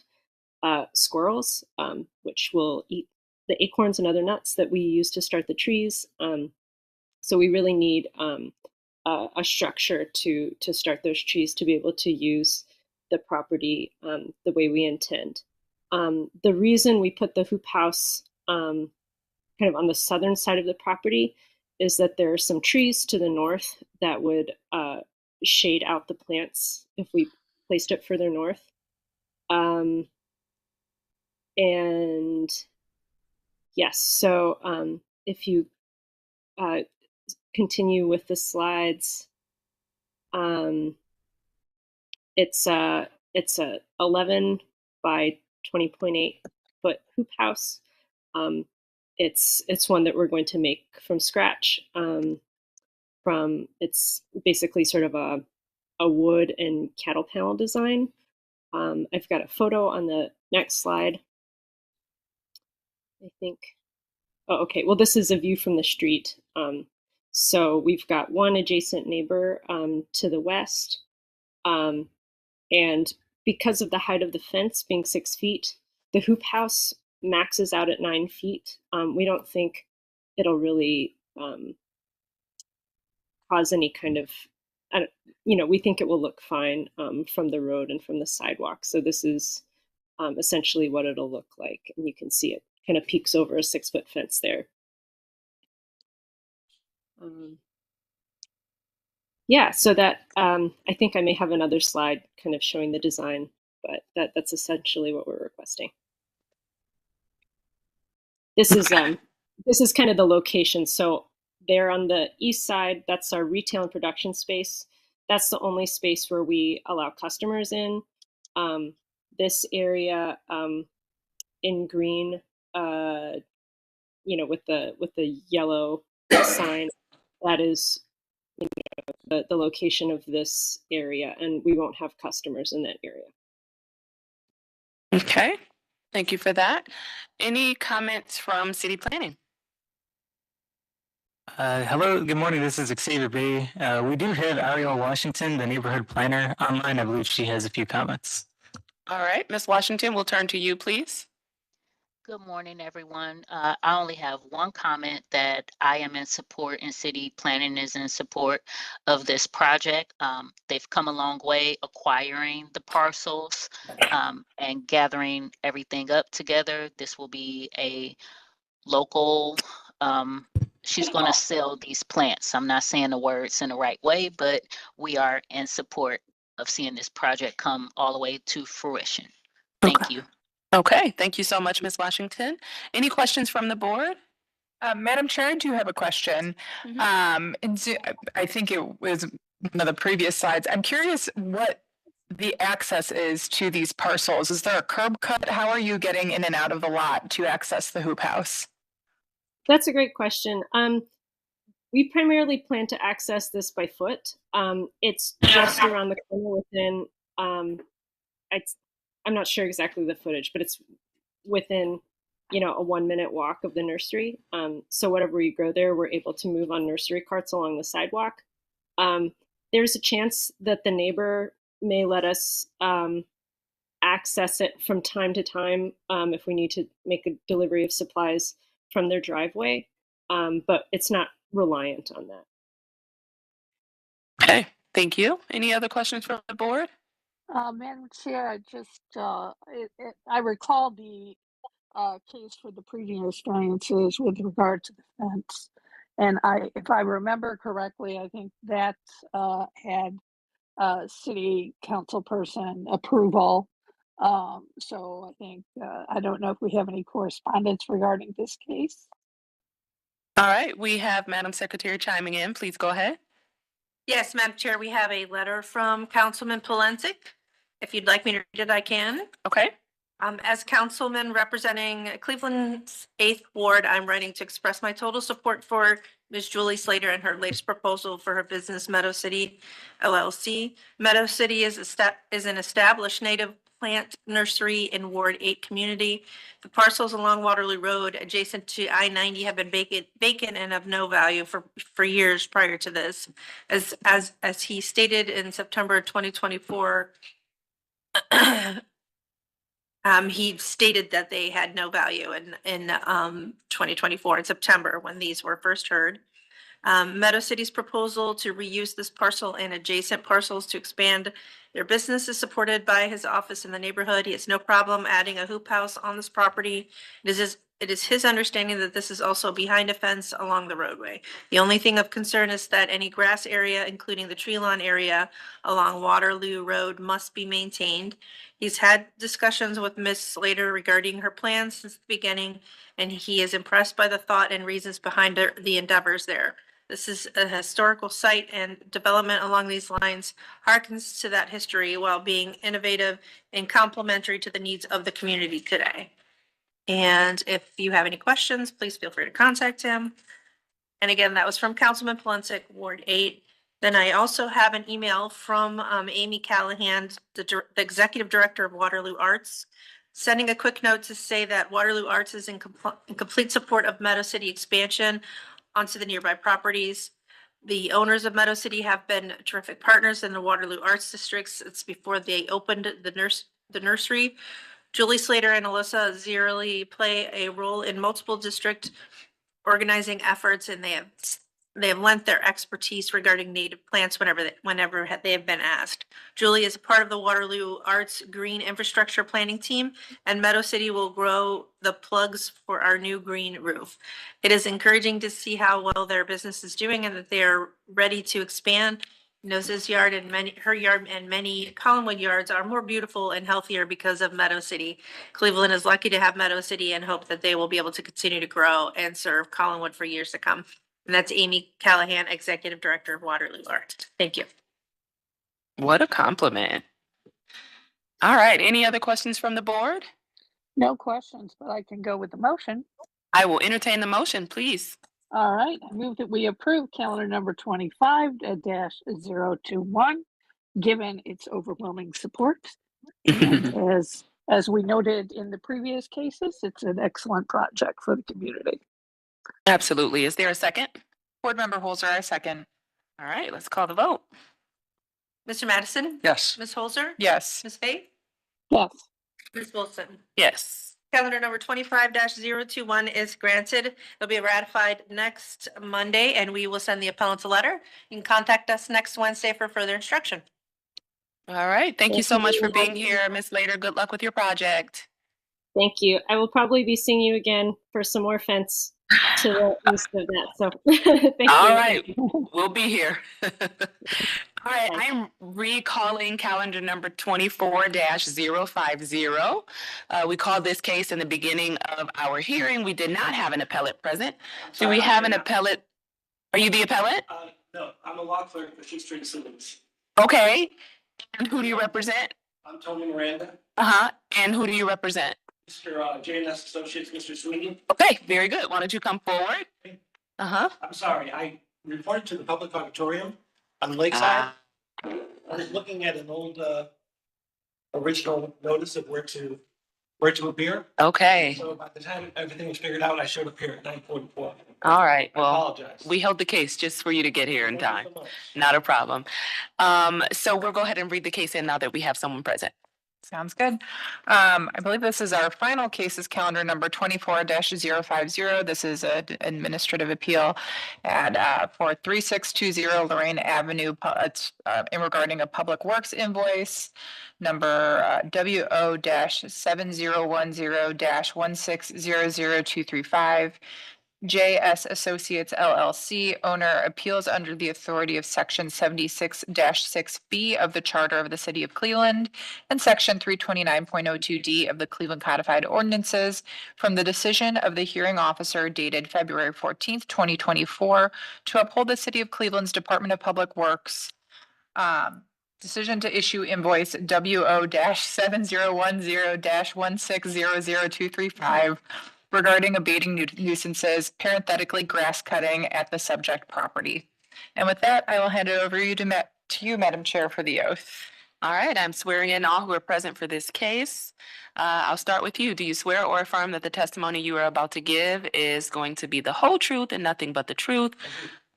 squirrels, which will eat the acorns and other nuts that we use to start the trees. So we really need a structure to start those trees to be able to use the property the way we intend. The reason we put the hoop house kind of on the southern side of the property is that there are some trees to the north that would shade out the plants if we placed it further north. And yes, so if you continue with the slides, it's a 11 by 20.8 foot hoop house. It's one that we're going to make from scratch. It's basically sort of a wood and cattle panel design. I've got a photo on the next slide, I think. Oh, okay. Well, this is a view from the street. So we've got one adjacent neighbor to the west. And because of the height of the fence being 6 feet, the hoop house maxes out at 9 feet. We don't think it'll really cause any kind of, we think it will look fine from the road and from the sidewalk. So this is essentially what it'll look like. And you can see it kind of peeks over a 6-foot fence there. Yeah, so that I think I may have another slide kind of showing the design, but that's essentially what we're requesting. This is kind of the location. So there on the east side, that's our retail and production space. That's the only space where we allow customers in. This area in green, with the yellow sign, that is the location of this area, and we won't have customers in that area. Okay, thank you for that. Any comments from city planning? Hello, good morning. This is Xavier Bay. We do have Ariel Washington, the neighborhood planner, online. I believe she has a few comments. All right, Ms. Washington, we'll turn to you, please. Good morning, everyone. I only have one comment that I am in support and city planning is in support of this project. They've come a long way acquiring the parcels and gathering everything up together. This will be a local, she's going to sell these plants. I'm not saying the words in the right way, but we are in support of seeing this project come all the way to fruition. Thank you. Okay, thank you so much, Ms. Washington. Any questions from the board? Madam Chair, I do have a question. I think it was one of the previous slides. I'm curious what the access is to these parcels. Is there a curb cut? How are you getting in and out of the lot to access the hoop house? That's a great question. We primarily plan to access this by foot. It's just around the corner within, I'm not sure exactly the footage, but it's within, a 1-minute walk of the nursery. So whatever we grow there, we're able to move on nursery carts along the sidewalk. There's a chance that the neighbor may let us access it from time to time if we need to make a delivery of supplies from their driveway, but it's not reliant on that. Okay, thank you. Any other questions from the board? Madam Chair, I recall the case for the previous variances with regard to the fence. And if I remember correctly, I think that had city council person approval. So I think, I don't know if we have any correspondence regarding this case. All right, we have Madam Secretary chiming in. Please go ahead. Yes, Madam Chair, we have a letter from Councilman Polensek. If you'd like me to read it, I can. Okay. As councilman representing Cleveland's 8th Ward, I'm writing to express my total support for Ms. Julie Slater and her latest proposal for her business Meadow City LLC. Meadow City is an established native plant nursery in Ward 8 community. The parcels along Waterloo Road adjacent to I-90 have been vacant and of no value for years prior to this. As he stated in September 2024, he stated that they had no value in 2024 in September when these were first heard. Meadow City's proposal to reuse this parcel and adjacent parcels to expand their business is supported by his office in the neighborhood. He has no problem adding a hoop house on this property. It is his understanding that this is also behind a fence along the roadway. The only thing of concern is that any grass area, including the tree lawn area along Waterloo Road, must be maintained. He's had discussions with Ms. Slater regarding her plans since the beginning, and he is impressed by the thought and reasons behind the endeavors there. This is a historical site, and development along these lines harkens to that history while being innovative and complementary to the needs of the community today. And if you have any questions, please feel free to contact him. And again, that was from Councilman Polensek, Ward 8. Then I also have an email from Amy Callahan, the Executive Director of Waterloo Arts, sending a quick note to say that Waterloo Arts is in complete support of Meadow City expansion onto the nearby properties. The owners of Meadow City have been terrific partners in the Waterloo Arts Districts. It's before they opened the nursery. Julie Slater and Alyssa Zierli play a role in multiple district organizing efforts, and they have lent their expertise regarding native plants whenever they have been asked. Julie is a part of the Waterloo Arts Green Infrastructure Planning Team, and Meadow City will grow the plugs for our new green roof. It is encouraging to see how well their business is doing and that they are ready to expand. His yard and her yard and many Collinwood yards are more beautiful and healthier because of Meadow City. Cleveland is lucky to have Meadow City and hope that they will be able to continue to grow and serve Collinwood for years to come. And that's Amy Callahan, Executive Director of Waterloo Art. Thank you. What a compliment. All right, any other questions from the board? No questions, but I can go with the motion. I will entertain the motion, please. All right, I move that we approve calendar number 25-021, given its overwhelming support. As we noted in the previous cases, it's an excellent project for the community. Absolutely. Is there a second? Board Member Holzer, I second. All right, let's call the vote. Mr. Madison? Yes. Ms. Holzer? Yes. Ms. Faith? Yes. Ms. Wilson? Yes. Calendar number 25-021 is granted. It'll be ratified next Monday, and we will send the appellants a letter. You can contact us next Wednesday for further instruction. All right. Thank you so much for being Thank you. here, Ms. Later. Good luck with your project. Thank you. I will probably be seeing you again for some more fence to the east of that. So thank All you. right. We'll be here. All right. I am recalling calendar number 24-050. We called this case in the beginning of our hearing. We did not have an appellate present. Do we have an appellate? Are you the appellate? No, I'm a law clerk for Sheep Street Saloons. Okay. And who do you represent? I'm Tony Miranda, Uh-huh. And who do you represent? Mr. J&S Associates, Mr. Sweeney. Okay, very good. Why don't you come forward? Uh-huh. I'm sorry, I reported to the public auditorium on Lakeside. I was looking at an old original notice of where to appear. Okay. So by the time everything was figured out, I showed up here at 9:44. All right. I Well, apologize. we held the case just for you to get here in Thank you time. so much. Not a problem. So we'll go ahead and read the case in now that we have someone present. Sounds good. I believe this is our final cases calendar number 24-050. This is an administrative appeal at for 3620 Lorraine Avenue. It's in regarding a public works invoice number WO-7010-1600235. JS Associates LLC, owner appeals under the authority of section 76-6B of the Charter of the City of Cleveland and section 329.02D of the Cleveland Codified Ordinances from the decision of the hearing officer dated February 14th, 2024 to uphold the City of Cleveland's Department of Public Works decision to issue invoice WO-7010-1600235 regarding abating nuisances, parenthetically grass cutting at the subject property. And with that, I will hand it over to you, Madam Chair, for the oath. All right, I'm swearing in all who are present for this case. I'll start with you. Do you swear or affirm that the testimony you are about to give is going to be the whole truth and nothing but the truth?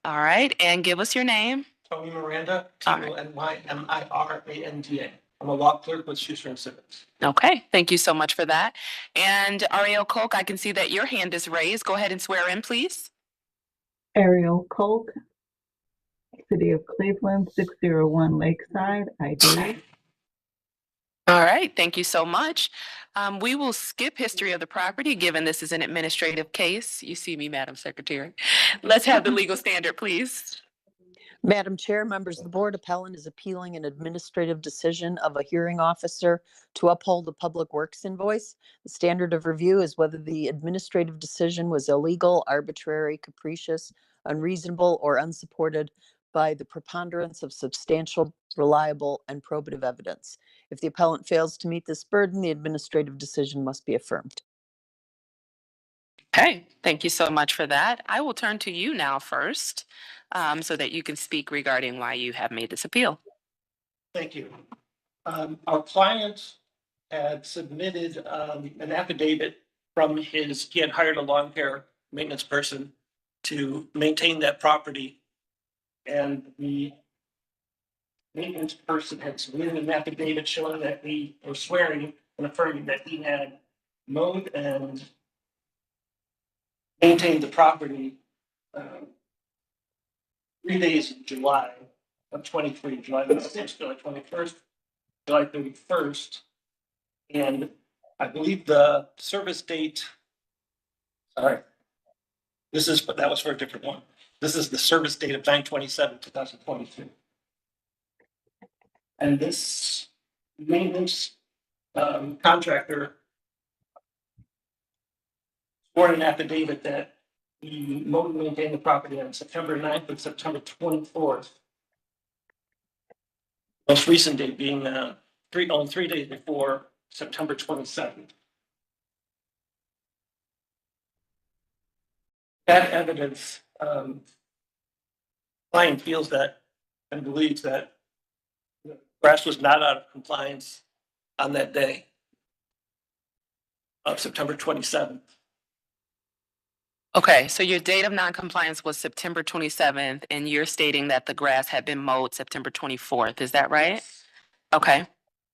All right, and give us your name. Tony Miranda, All right. T-O-N-Y-M-I-R-A-N-D-A. I'm a law clerk with Schuster and Simmons. Okay, thank you so much for that. And Ariel Kolk, I can see that your hand is raised. Go ahead and swear in, please. Ariel Kolk, City of Cleveland, 601 Lakeside. I do. All right, thank you so much. We will skip history of the property, given this is an administrative case. You see me, Madam Secretary. Let's have the legal standard, please. Madam Chair, members of the board, appellant is appealing an administrative decision of a hearing officer to uphold a public works invoice. The standard of review is whether the administrative decision was illegal, arbitrary, capricious, unreasonable, or unsupported by the preponderance of substantial, reliable, and probative evidence. If the appellant fails to meet this burden, the administrative decision must be affirmed. Okay, thank you so much for that. I will turn to you now first, so that you can speak regarding why you have made this appeal. Thank you. Our client had submitted an affidavit from he had hired a lawn care maintenance person to maintain that property. And the maintenance person had submitted an affidavit showing that or swearing and affirming that he had mowed and maintained the property 3 days in July of 23, July 6th, July 21st, July 31st. And I believe the service date, sorry, that was for a different one. This is the service date of 9/27/2022. And this maintenance contractor sworn an affidavit that he mowed and maintained the property on September 9th and September 24th. Most recent date being 3 days before September 27th. That evidence, client feels that and believes that the grass was not out of compliance on that day of September 27th. Okay, so your date of noncompliance was September 27th, and you're stating that the grass had been mowed September 24th. Is that right? Okay.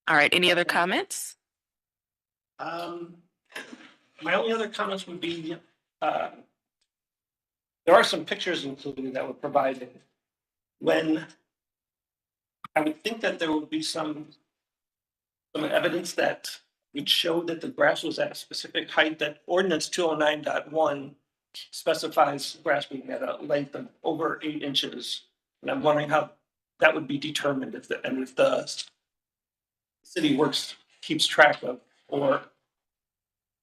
All right. Any other comments? My only other comments would be, there are some pictures included that were provided. When I would think that there would be some evidence that would show that the grass was at a specific height, that ordinance 209.1 specifies grass being at a length of over 8 inches. And I'm wondering how that would be determined if the city works, keeps track of, or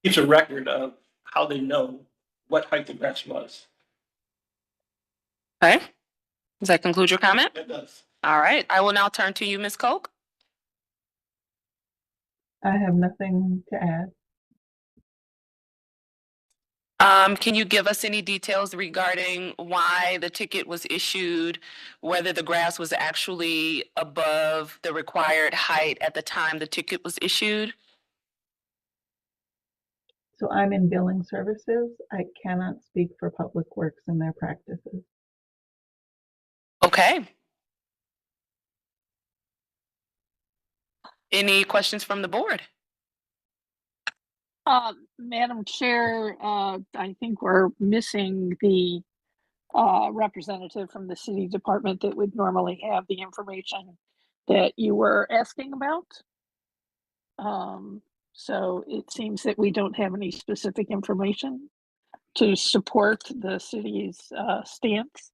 keeps a record of how they know what height the grass was. Okay. Does that conclude your comment? It does. All right. I will now turn to you, Ms. Koch. I have nothing to add. Can you give us any details regarding why the ticket was issued, whether the grass was actually above the required height at the time the ticket was issued? So I'm in billing services. I cannot speak for Public Works and their practices. Okay. Any questions from the board? Madam Chair, I think we're missing the representative from the city department that would normally have the information that you were asking about. So it seems that we don't have any specific information to support the city's stance.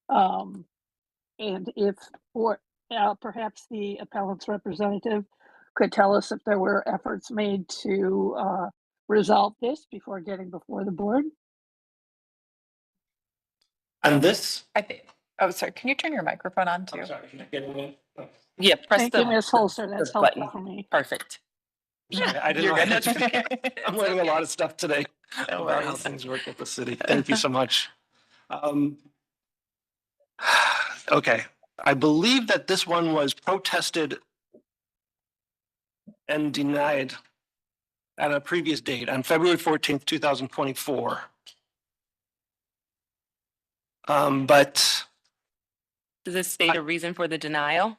And if, or perhaps the appellant's representative could tell us if there were efforts made to resolve this before getting before the board. And this, I think, oh, sorry, can you turn your microphone on too? I'm sorry, can I get in? Yeah, press Thank the you, Ms. Holzer. That's the helpful button. for me. Perfect. I didn't know. I had to- I'm learning a lot of stuff today No about how worries. things work at the city. Thank you so much. Okay, I believe that this one was protested and denied at a previous date on February 14th, 2024. But Does this state a reason for the denial?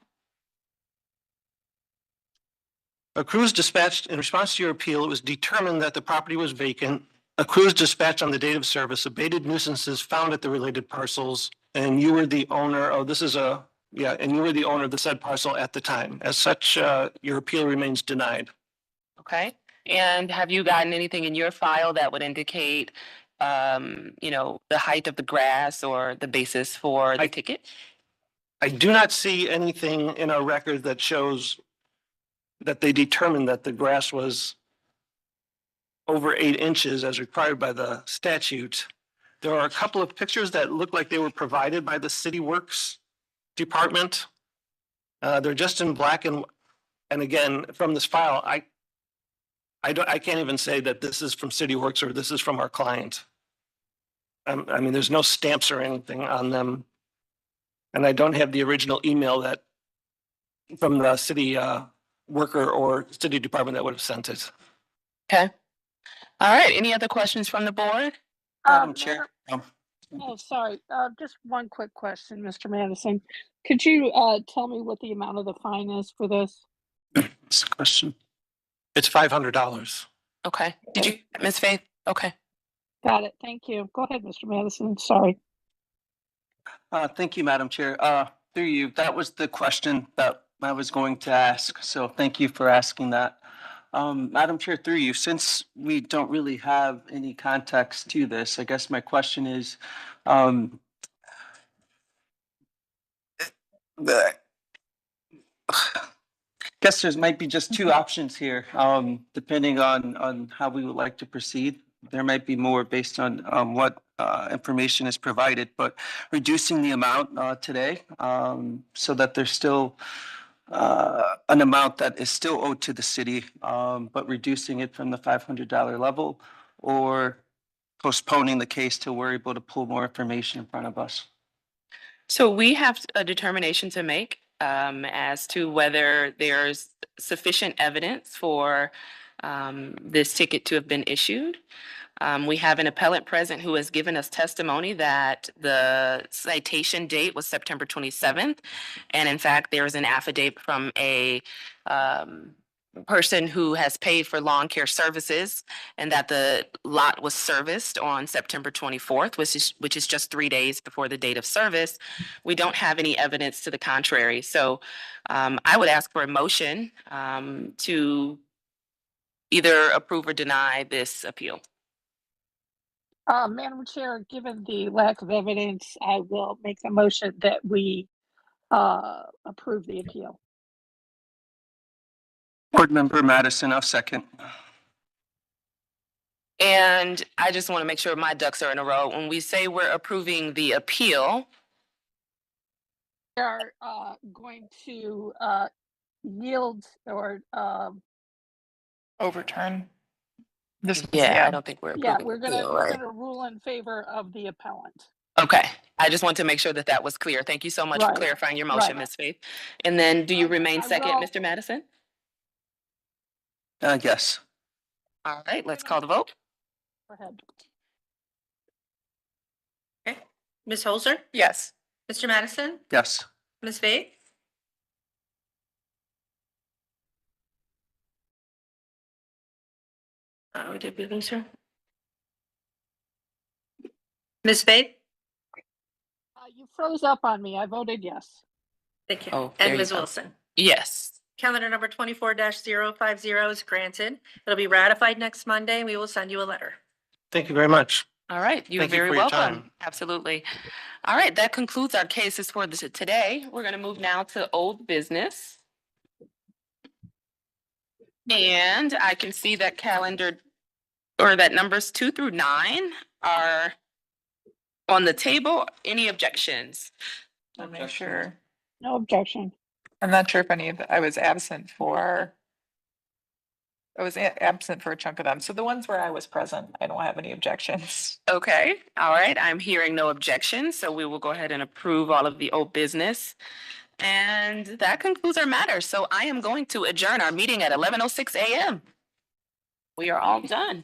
a crews dispatched in response to your appeal, it was determined that the property was vacant. A crews dispatched on the date of service abated nuisances found at the related parcels, and you were the owner. Oh, this is a, yeah, and you were the owner of the said parcel at the time. As such, your appeal remains denied. Okay. And have you gotten anything in your file that would indicate, you know, the height of the grass or the basis for the ticket? I do not see anything in our record that shows that they determined that the grass was over 8 inches as required by the statute. There are a couple of pictures that look like they were provided by the City Works Department. They're just in black and again, from this file, I can't even say that this is from City Works or this is from our client. I mean, there's no stamps or anything on them. And I don't have the original email that from the city worker or city department that would have sent it. Okay. All right. Any other questions from the board? Madam Chair. Oh, sorry. Just one quick question, Mr. Madison. Could you tell me what the amount of the fine is for this? That's a question. It's $500. Okay. Did you, Ms. Faith? Okay. Got it. Thank you. Go ahead, Mr. Madison. Sorry. Thank you, Madam Chair. Through you, that was the question that I was going to ask. So thank you for asking that. Madam Chair, through you, since we don't really have any context to this, I guess my question is, guess there's might be just two options here, depending on how we would like to proceed. There might be more based on what information is provided, but reducing the amount today so that there's still an amount that is still owed to the city, but reducing it from the $500 level, or postponing the case till we're able to pull more information in front of us. So we have a determination to make as to whether there's sufficient evidence for this ticket to have been issued. We have an appellant present who has given us testimony that the citation date was September 27th. And in fact, there is an affidavit from a person who has paid for lawn care services and that the lot was serviced on September 24th, which is just 3 days before the date of service. We don't have any evidence to the contrary. So I would ask for a motion to either approve or deny this appeal. Madam Chair, given the lack of evidence, I will make the motion that we approve the appeal. Board Member Madison, I'll second. And I just want to make sure my ducks are in a row. When we say we're approving the appeal, We are going to yield or Overturn. This, I don't think we're approving. yeah, the we're appeal, we're right? gonna rule in favor of the appellant. Okay, I just want to make sure that that was clear. Thank you so much for Right. clarifying your motion, Right. Ms. Faith. And then do you remain I second, will- Mr. Madison? Yes. All right, let's call the vote. Go ahead. Okay. Ms. Holzer? yes. Mr. Madison? Yes. Ms. Faith? Did we lose her? Ms. Faith? You froze up on me. I voted yes. Thank you. Oh, there And you Ms. go. Wilson? Yes. Calendar number 24-050 is granted. It'll be ratified next Monday. We will send you a letter. Thank you very much. All right, you're Thank you very for your welcome. time. Absolutely. All right, that concludes our cases for today. We're going to move now to old business. And I can see that calendar, or that numbers 2 through 9 are on the table. Any objections? I'll make sure. No objection. I'm not sure if any of, I was absent for a chunk of them. So the ones where I was present, I don't have any objections. Okay, all right, I'm hearing no objections, so we will go ahead and approve all of the old business. And that concludes our matter. So I am going to adjourn our meeting at 11:06 a.m. We are all done.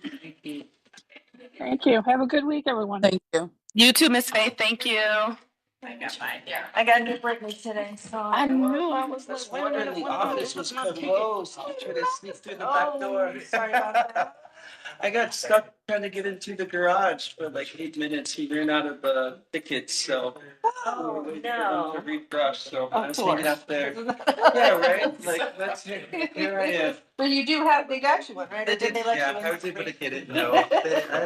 Thank you. Have a good week, everyone. Thank you. You too, Miss Faith. Thank you. I got mine, yeah. I got new Brittany today, so. I knew. I was like, wait a minute, The when am I office was gonna peek? closed. I tried to sneak through the back door. Sorry about that. I got stuck trying to get into the garage for like 8 minutes. He ran out of the tickets, so. Oh, we were waiting for him no. to refresh, so Of I was hanging course. out there. Yeah, right? Like, that's, here I am. But you do have, they got you one, right? Or did they let you Yeah, in? I was able to get it, no.